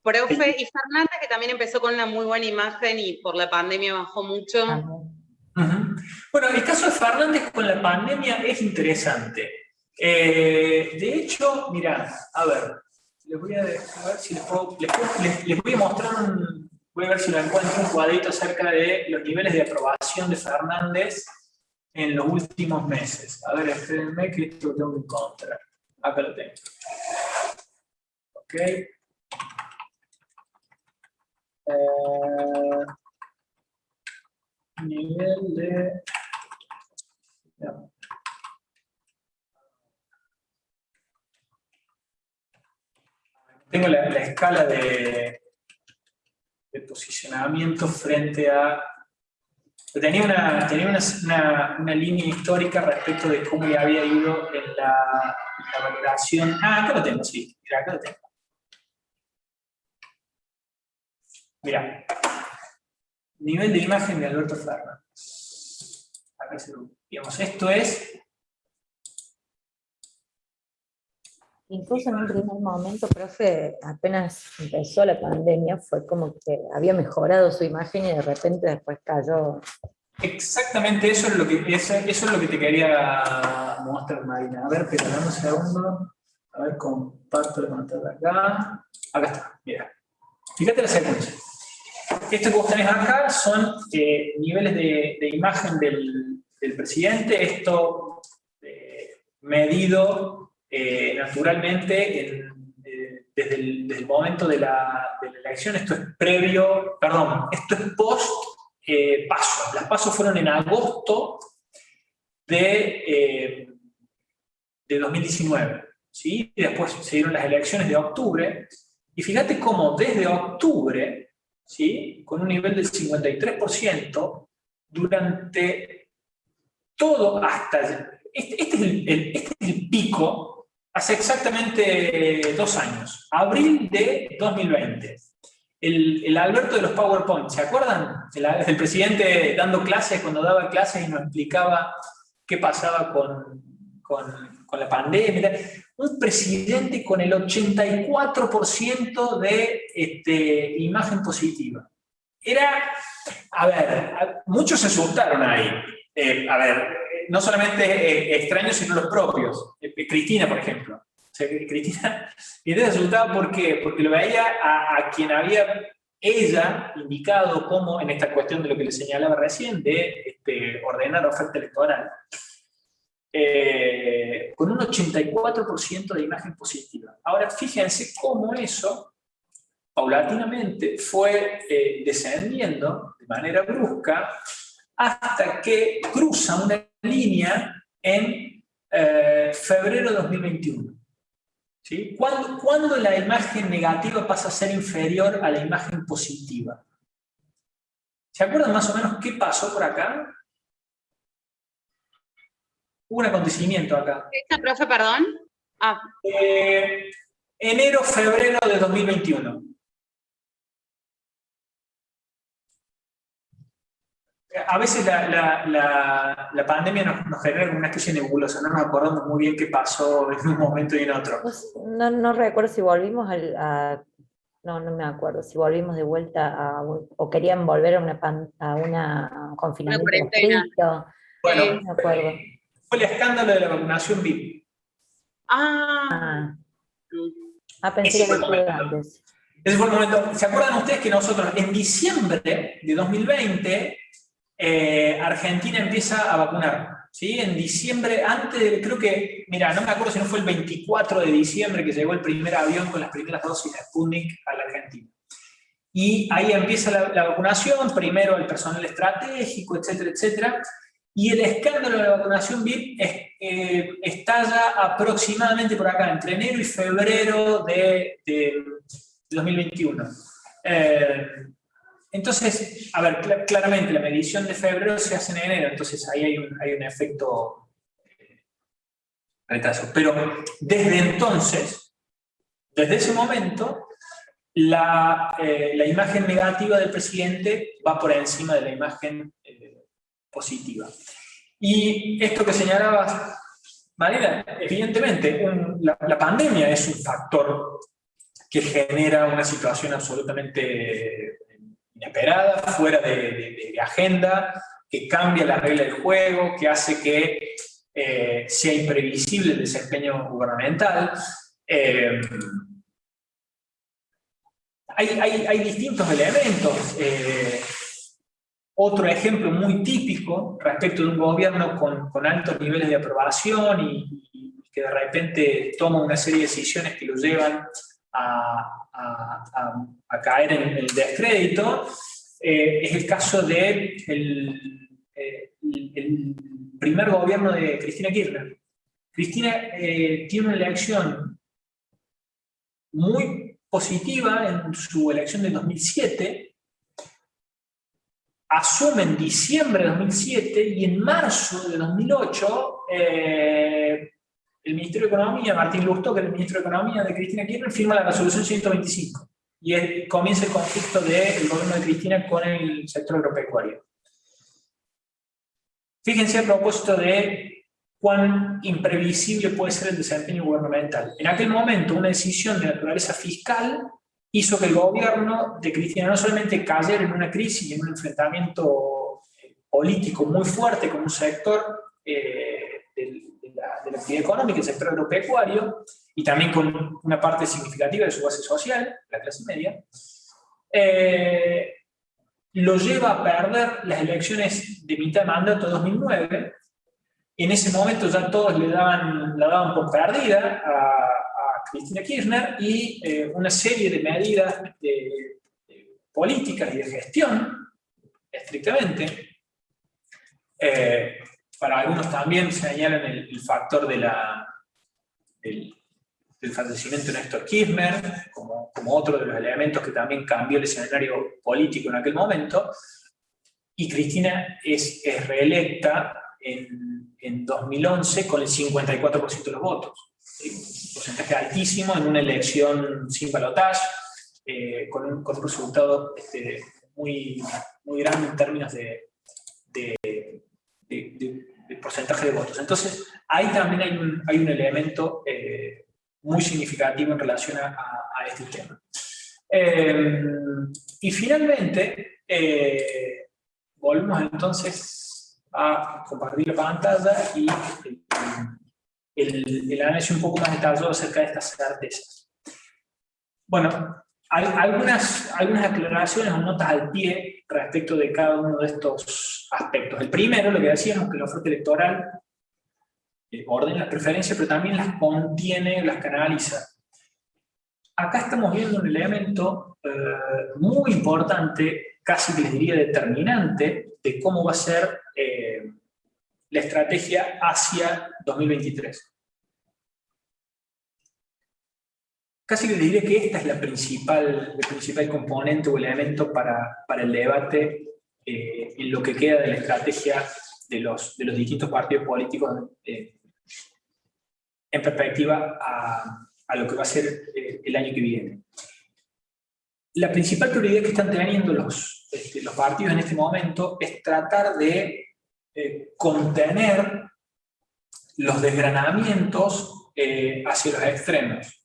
Profe, y Fernández, que también empezó con una muy buena imagen y por la pandemia bajó mucho. Bueno, el caso de Fernández con la pandemia es interesante. De hecho, mirá, a ver, les voy a ver si les voy a mostrar voy a ver si lo encuentro un cuadrito acerca de los niveles de aprobación de Fernández en los últimos meses. A ver, espérenme que esto lo tengo que encontrar. Acá lo tengo. Ok. Nivel de... No. Tengo la escala de posicionamiento frente a... Tenía una línea histórica respecto de cómo le había ido en la valoración. Ah, acá lo tengo, sí. Mira, acá lo tengo. Mira. Nivel de imagen de Alberto Fernández. Acá se lo... Digamos, esto es... Incluso en un primer momento, profe, apenas empezó la pandemia, fue como que había mejorado su imagen y de repente después cayó. Exactamente eso es lo que te quería mostrar, Marina. A ver, pero dame un segundo. A ver, comparto la pantalla acá. Acá está, mira. Fíjate la secuencia. Esto que vos tenés acá son niveles de imagen del presidente. Esto medido naturalmente desde el momento de la elección. Esto es previo, perdón, esto es post paso. Las pasos fueron en agosto de 2019, ¿sí? Y después se dieron las elecciones de octubre, y fíjate cómo desde octubre, ¿sí? Con un nivel del 53%, durante todo hasta... Este es el pico hace exactamente 2 años, abril de 2020. El Alberto de los PowerPoint, ¿se acuerdan? El presidente dando clases, cuando daba clases y nos explicaba qué pasaba con la pandemia. Un presidente con el 84% de imagen positiva. A ver, muchos se asustaron ahí. A ver, no solamente extraños, sino los propios. Cristina, por ejemplo. O sea, Cristina se asustaba, ¿por qué? Porque lo veía a quien había ella indicado como, en esta cuestión de lo que le señalaba recién, de ordenar oferta electoral, con un 84% de imagen positiva. Ahora, fíjense cómo eso, paulatinamente, fue descendiendo de manera brusca hasta que cruza una línea en febrero de 2021. ¿Sí? ¿Cuándo la imagen negativa pasa a ser inferior a la imagen positiva? ¿Se acuerdan más o menos qué pasó por acá? Hubo un acontecimiento acá. ¿Esta, profe, perdón? Enero, febrero de 2021. A veces la pandemia nos genera una especie de nebulosa, no nos acordamos muy bien qué pasó en un momento y en otro. No recuerdo si volvimos no me acuerdo, si volvimos de vuelta o querían volver a un confinamiento estricto. Bueno, no me acuerdo. Fue el escándalo de la vacunación VIP. Pensé que había sido antes. Ese fue el momento. ¿Se acuerdan ustedes que nosotros en diciembre de 2020 Argentina empieza a vacunar? ¿Sí? En diciembre, creo que, mira, no me acuerdo si no fue el 24 de diciembre que llegó el primer avión con las primeras dosis de Sputnik a la Argentina. y ahí empieza la vacunación, primero el personal estratégico, etcétera, etcétera, y el escándalo de la vacunación VIP estalla aproximadamente por acá, entre enero y febrero de 2021. Entonces, a ver, claramente la medición de febrero se hace en enero, entonces ahí hay un efecto retraso. Pero desde entonces, desde ese momento, la imagen negativa del presidente va por encima de la imagen positiva. Y esto que señalabas, Mariela, evidentemente la pandemia es un factor que genera una situación absolutamente inesperada, fuera de agenda, que cambia la regla del juego, que hace que sea imprevisible el desempeño gubernamental. Hay distintos elementos. Otro ejemplo muy típico respecto de un gobierno con altos niveles de aprobación y que de repente toma una serie de decisiones que lo llevan a caer en el descrédito, es el caso del primer gobierno de Cristina Kirchner. Cristina tiene una elección muy positiva en su elección de 2007, asume en diciembre de 2007 y en marzo de 2008 el Ministerio de Economía, Martín Lustó, que es el Ministro de Economía de Cristina Kirchner, firma la resolución 125 y comienza el conflicto del gobierno de Cristina con el sector agropecuario. Fíjense a propósito de cuán imprevisible puede ser el desempeño gubernamental. En aquel momento, una decisión de naturaleza fiscal hizo que el gobierno de Cristina no solamente cayera en una crisis y en un enfrentamiento político muy fuerte con un sector de la actividad económica, el sector agropecuario, y también con una parte significativa de su base social, la clase media, lo lleva a perder las elecciones de mitad de mandato de 2009. En ese momento ya todos la daban por perdida a Cristina Kirchner y una serie de medidas políticas y de gestión, estrictamente. Para algunos también señalan el factor del fallecimiento de Néstor Kirchner como otro de los elementos que también cambió el escenario político en aquel momento. Y Cristina es reelecta en 2011 con el 54% de los votos. Un porcentaje altísimo en una elección sin balotaje, con un resultado muy grande en términos de porcentaje de votos. Entonces, ahí también hay un elemento muy significativo en relación a este tema. Y finalmente, volvemos entonces a compartir la pantalla y el análisis un poco más detallado acerca de estas certezas. Bueno, hay algunas aclaraciones o notas al pie respecto de cada uno de estos aspectos. El primero, lo que decíamos, que la oferta electoral ordena las preferencias, pero también las contiene, las canaliza. Acá estamos viendo un elemento muy importante, casi que les diría determinante, de cómo va a ser la estrategia hacia 2023. Casi que les diré que esta es el principal componente o elemento para el debate en lo que queda de la estrategia de los distintos partidos políticos en perspectiva a lo que va a ser el año que viene. La principal prioridad que están teniendo los partidos en este momento es tratar de contener los desgranamientos hacia los extremos.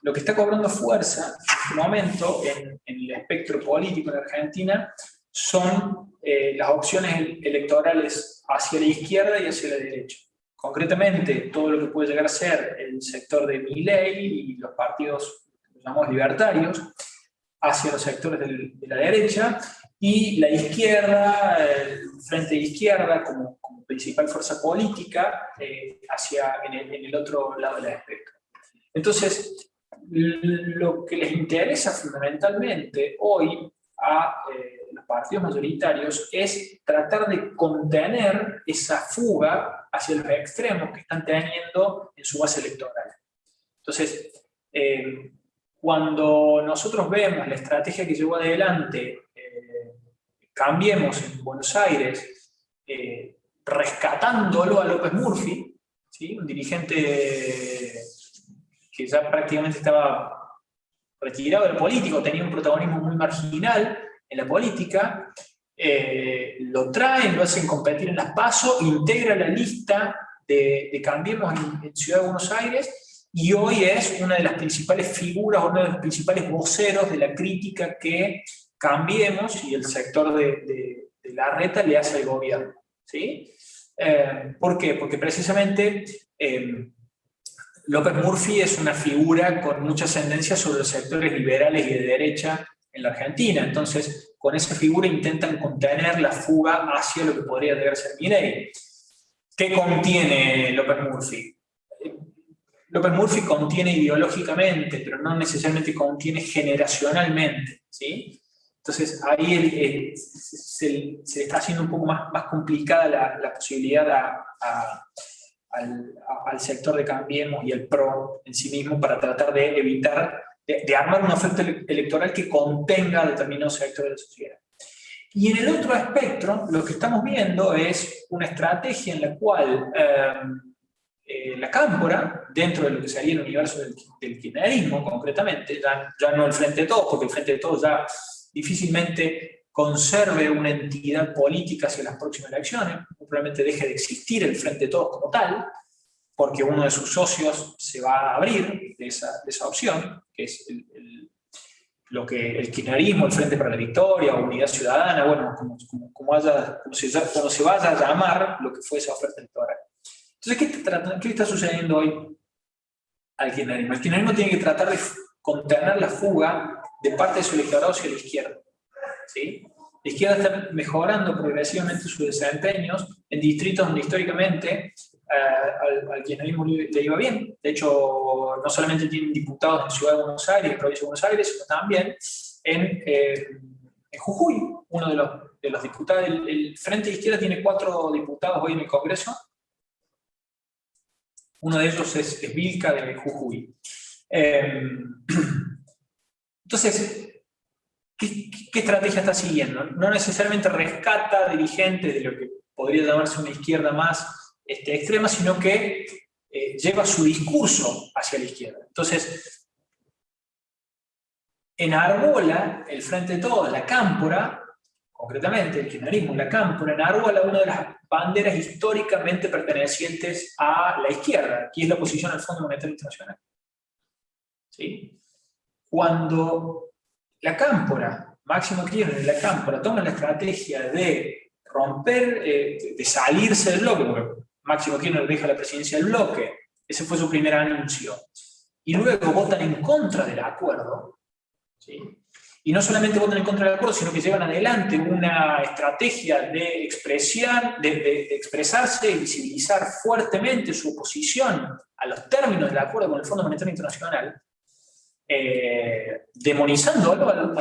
Lo que está cobrando fuerza en este momento en el espectro político en Argentina son las opciones electorales hacia la izquierda y hacia la derecha. Concretamente, todo lo que puede llegar a ser el sector de Milei y los partidos que llamamos libertarios hacia los sectores de la derecha, y la izquierda, el frente de izquierda como principal fuerza política en el otro lado del espectro. Entonces, lo que les interesa fundamentalmente hoy a los partidos mayoritarios es tratar de contener esa fuga hacia los extremos que están teniendo en su base electoral. Entonces, cuando nosotros vemos la estrategia que llevó adelante Cambiemos en Buenos Aires, rescatándolo a López Murphy, ¿sí? Un dirigente que ya prácticamente estaba retirado del político, tenía un protagonismo muy marginal en la política, lo traen, lo hacen competir en las PASO, integra la lista de Cambiemos en Ciudad de Buenos Aires, y hoy es una de las principales figuras, uno de los principales voceros de la crítica que Cambiemos y el sector de Larreta le hace al gobierno, ¿sí? ¿Por qué? Porque precisamente López Murphy es una figura con mucha ascendencia sobre los sectores liberales y de derecha en la Argentina. Entonces, con esa figura intentan contener la fuga hacia lo que podría llegar a ser Milei. ¿Qué contiene López Murphy? López Murphy contiene ideológicamente, pero no necesariamente contiene generacionalmente, ¿sí? Entonces ahí se le está haciendo un poco más complicada la posibilidad al sector de Cambiemos y al PRO en sí mismo para tratar de evitar, de armar una oferta electoral que contenga determinados sectores de la sociedad. Y en el otro espectro, lo que estamos viendo es una estrategia en la cual la Cámpora, dentro de lo que sería el universo del kirchnerismo concretamente, ya no el Frente de Todos, porque el Frente de Todos ya difícilmente conserve una entidad política hacia las próximas elecciones, probablemente deje de existir el Frente de Todos como tal, porque uno de sus socios se va a abrir de esa opción, que es lo que el kirchnerismo, el Frente para la Victoria, o Unidad Ciudadana, bueno, como se vaya a llamar lo que fue esa oferta electoral. Entonces, ¿qué está sucediendo hoy al kirchnerismo? El kirchnerismo tiene que tratar de contener la fuga de parte de su electorado hacia la izquierda, ¿sí? La izquierda está mejorando progresivamente sus desempeños en distritos donde históricamente al kirchnerismo le iba bien. De hecho, no solamente tienen diputados en Ciudad de Buenos Aires, en Provincia de Buenos Aires, sino también en Jujuy. Uno de los diputados, el Frente de Izquierda tiene 4 diputados hoy en el Congreso. Uno de ellos es Vilca de Jujuy. Entonces, ¿qué estrategia está siguiendo? No necesariamente rescata dirigentes de lo que podría llamarse una izquierda más extrema, sino que lleva su discurso hacia la izquierda. Entonces, enarbola el Frente de Todos, la Cámpora, concretamente el kirchnerismo, la Cámpora, enarbola una de las banderas históricamente pertenecientes a la izquierda, que es la oposición al Fondo Monetario Internacional. ¿Sí? Cuando la Cámpora, Máximo Kirchner y la Cámpora toman la estrategia de romper, de salirse del bloque, porque Máximo Kirchner deja la presidencia del bloque, ese fue su primer anuncio, y luego votan en contra del acuerdo, ¿sí? Y no solamente votan en contra del acuerdo, sino que llevan adelante una estrategia de expresión, de expresarse y visibilizar fuertemente su oposición a los términos del acuerdo con el Fondo Monetario Internacional, demonizándolo al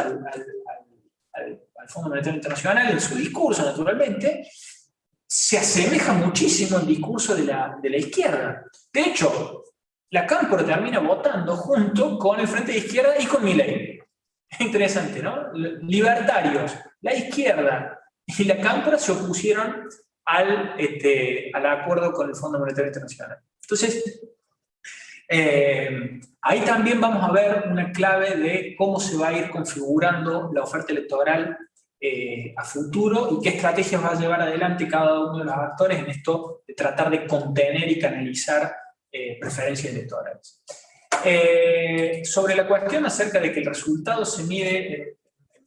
Fondo Monetario Internacional en su discurso, naturalmente, se asemeja muchísimo al discurso de la izquierda. De hecho, la Cámpora termina votando junto con el Frente de Izquierda y con Milei. Es interesante, ¿no? Libertarios, la izquierda y la Cámpora se opusieron al acuerdo con el Fondo Monetario Internacional. Entonces, ahí también vamos a ver una clave de cómo se va a ir configurando la oferta electoral a futuro y qué estrategias va a llevar adelante cada uno de los actores en esto de tratar de contener y canalizar preferencias electorales. Sobre la cuestión acerca de que el resultado se mide en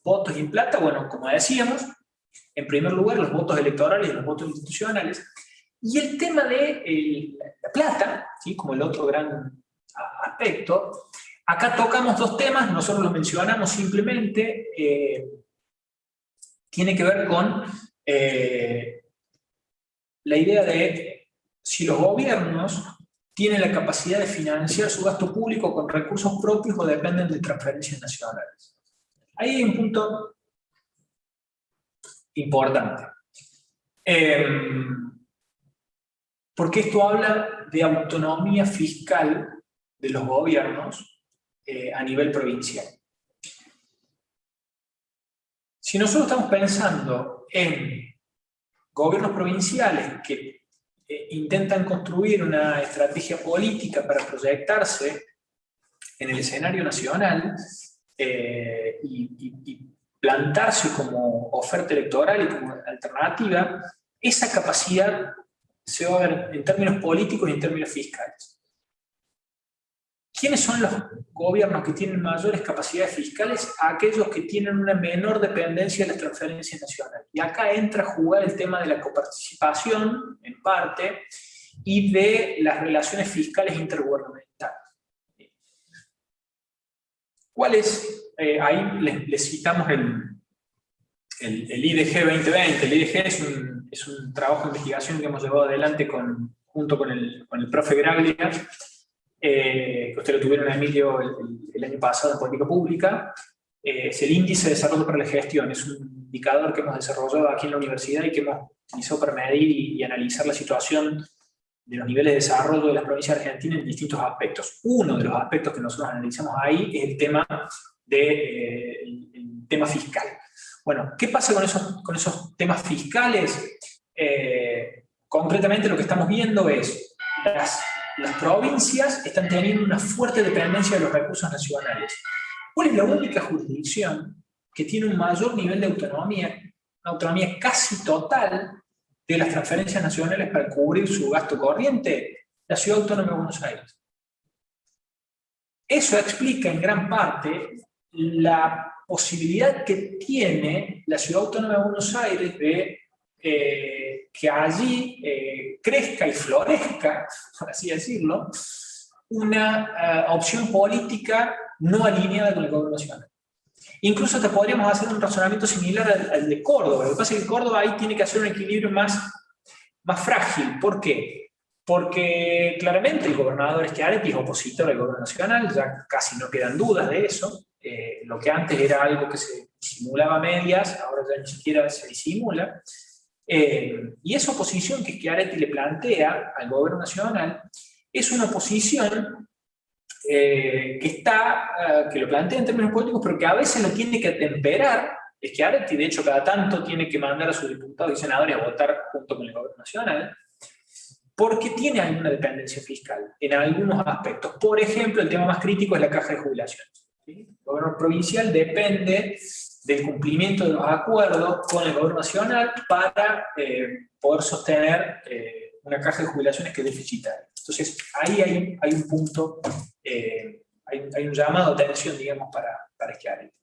votos y en plata, bueno, como decíamos, en primer lugar los votos electorales y los votos institucionales, y el tema de la plata, ¿sí? Como el otro gran aspecto. Acá tocamos 2 temas, nosotros los mencionamos simplemente, tiene que ver con la idea de si los gobiernos tienen la capacidad de financiar su gasto público con recursos propios o dependen de transferencias nacionales. Ahí hay un punto importante. Porque esto habla de autonomía fiscal de los gobiernos a nivel provincial. Si nosotros estamos pensando en gobiernos provinciales que intentan construir una estrategia política para proyectarse en el escenario nacional y plantarse como oferta electoral y como alternativa, esa capacidad se va a ver en términos políticos y en términos fiscales. ¿Quiénes son los gobiernos que tienen mayores capacidades fiscales? Aquellos que tienen una menor dependencia de las transferencias nacionales. Y acá entra a jugar el tema de la coparticipación, en parte, y de las relaciones fiscales intergubernamentales. ¿Cuál es? Ahí les citamos el IDG 2020. El IDG es un trabajo de investigación que hemos llevado adelante junto con el profe Graglia, que ustedes lo tuvieron a Emilio el año pasado en Política Pública. Es el Índice de Desarrollo para la Gestión. Es un indicador que hemos desarrollado aquí en la universidad y que hemos utilizado para medir y analizar la situación de los niveles de desarrollo de las provincias argentinas en distintos aspectos. Uno de los aspectos que nosotros analizamos ahí es el tema fiscal. Bueno, ¿qué pasa con esos temas fiscales? Concretamente lo que estamos viendo es las provincias están teniendo una fuerte dependencia de los recursos nacionales. ¿Cuál es la única jurisdicción que tiene un mayor nivel de autonomía, una autonomía casi total de las transferencias nacionales para cubrir su gasto corriente? La Ciudad Autónoma de Buenos Aires. Eso explica en gran parte la posibilidad que tiene la Ciudad Autónoma de Buenos Aires de que allí crezca y florezca, por así decirlo, una opción política no alineada con el gobierno nacional. Incluso te podríamos hacer un razonamiento similar al de Córdoba. Lo que pasa es que Córdoba ahí tiene que hacer un equilibrio más frágil. ¿Por qué? Porque claramente el gobernador Schiaretti es opositor al gobierno nacional, ya casi no quedan dudas de eso. Lo que antes era algo que se disimulaba a medias, ahora ya ni siquiera se disimula. Y esa oposición que Schiaretti le plantea al gobierno nacional es una oposición que lo plantea en términos políticos, pero que a veces lo tiene que atemperar Schiaretti. De hecho, cada tanto tiene que mandar a sus diputados y senadores a votar junto con el gobierno nacional, porque tiene alguna dependencia fiscal en algunos aspectos. Por ejemplo, el tema más crítico es la caja de jubilaciones. ¿Sí? El gobierno provincial depende del cumplimiento de los acuerdos con el gobierno nacional para poder sostener una caja de jubilaciones que es deficitaria. Entonces, ahí hay un punto, hay un llamado de atención, digamos, para Schiaretti.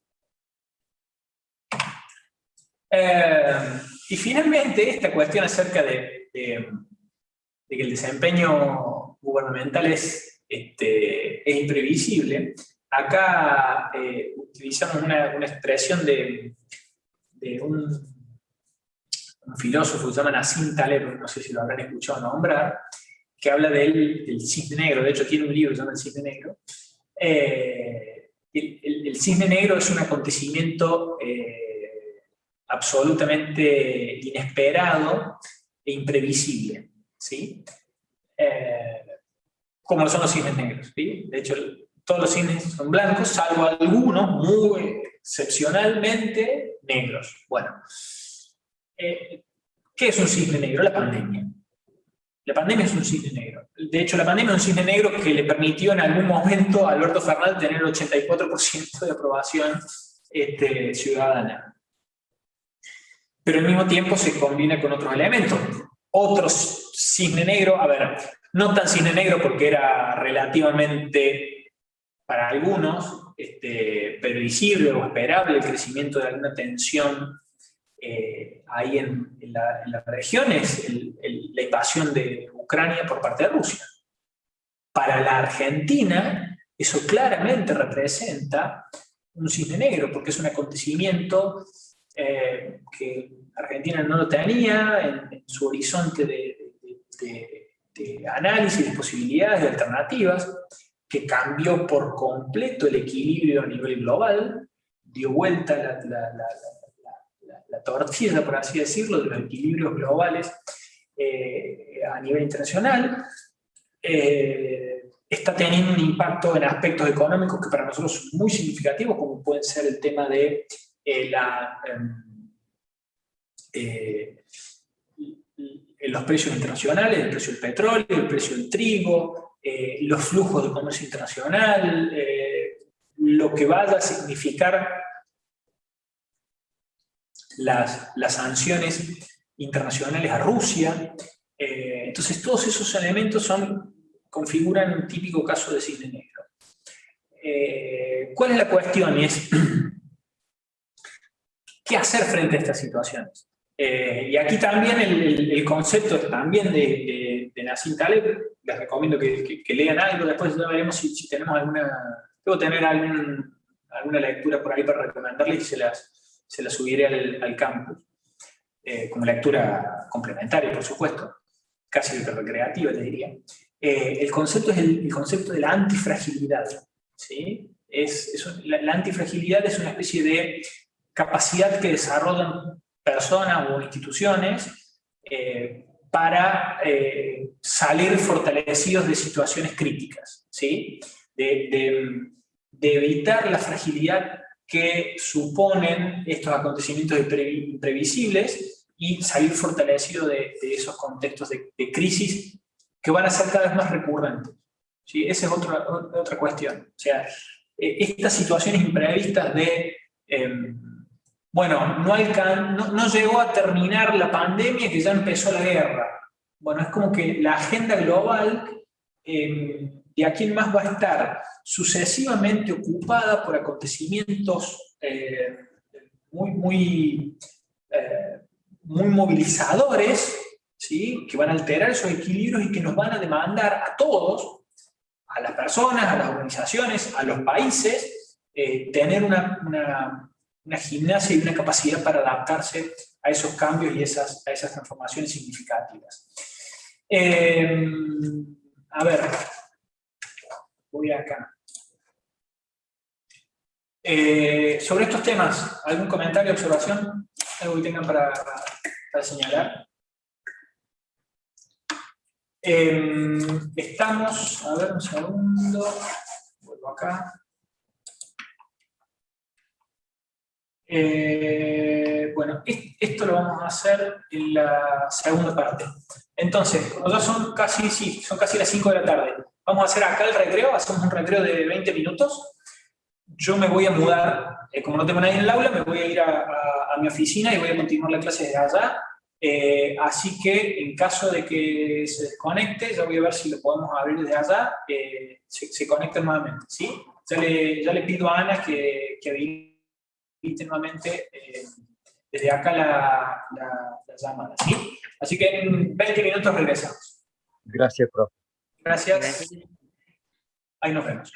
Y finalmente, esta cuestión acerca de que el desempeño gubernamental es imprevisible. Acá utilizamos una expresión de un filósofo que se llama Nassim Taleb, no sé si lo habrán escuchado nombrar, que habla del cisne negro. De hecho tiene un libro que se llama El cisne negro. El cisne negro es un acontecimiento absolutamente inesperado e imprevisible, ¿sí? Como lo son los cisnes negros, ¿sí? De hecho, todos los cisnes son blancos, salvo algunos muy excepcionalmente negros. Bueno, ¿qué es un cisne negro? La pandemia. La pandemia es un cisne negro. De hecho, la pandemia es un cisne negro que le permitió en algún momento a Alberto Fernández tener el 84% de aprobación ciudadana. Pero al mismo tiempo se combina con otros elementos. Otros cisne negro, a ver, no tan cisne negro porque era relativamente, para algunos, previsible o esperable el crecimiento de alguna tensión ahí en la región, es la invasión de Ucrania por parte de Rusia. Para la Argentina, eso claramente representa un cisne negro, porque es un acontecimiento que Argentina no lo tenía en su horizonte de análisis de posibilidades, de alternativas, que cambió por completo el equilibrio a nivel global, dio vuelta la tortilla, por así decirlo, de los equilibrios globales a nivel internacional. Está teniendo un impacto en aspectos económicos que para nosotros son muy significativos, como pueden ser el tema de los precios internacionales, el precio del petróleo, el precio del trigo, los flujos de comercio internacional, lo que vaya a significar las sanciones internacionales a Rusia. Entonces todos esos elementos configuran un típico caso de cisne negro. ¿Cuál es la cuestión? Es, ¿qué hacer frente a estas situaciones? Y aquí también el concepto también de Nassim Taleb, les recomiendo que lean algo, después ya veremos si tenemos debo tener alguna lectura por ahí para recomendarles y se las subiré al campus, como lectura complementaria, por supuesto, casi recreativa, te diría. El concepto es el concepto de la antifragilidad, ¿sí? La antifragilidad es una especie de capacidad que desarrollan personas o instituciones para salir fortalecidos de situaciones críticas, ¿sí? De evitar la fragilidad que suponen estos acontecimientos imprevisibles y salir fortalecido de esos contextos de crisis que van a ser cada vez más recurrentes, ¿sí? Esa es otra cuestión. O sea, estas situaciones imprevistas de, bueno, no llegó a terminar la pandemia que ya empezó la guerra. Bueno, es como que la agenda global de a quién más va a estar sucesivamente ocupada por acontecimientos muy movilizadores, ¿sí? Que van a alterar esos equilibrios y que nos van a demandar a todos, a las personas, a las organizaciones, a los países, tener una gimnasia y una capacidad para adaptarse a esos cambios y a esas transformaciones significativas. A ver, voy acá. Sobre estos temas, ¿algún comentario, observación? ¿Algo que tengan para señalar? Estamos, a ver un segundo, vuelvo acá. Bueno, esto lo vamos a hacer en la segunda parte. Entonces, como ya son casi las 5 de la tarde, vamos a hacer acá el recreo, hacemos un recreo de 20 minutos. Yo me voy a mudar, como no tengo nadie en el aula, me voy a ir a mi oficina y voy a continuar la clase desde allá. Así que en caso de que se desconecte, ya voy a ver si lo podemos abrir desde allá, se conecta nuevamente, ¿sí? Ya le pido a Ana que habilite nuevamente desde acá la llamada, ¿sí? Así que en 20 minutos regresamos. Gracias, profe. Gracias. Ahí nos vemos.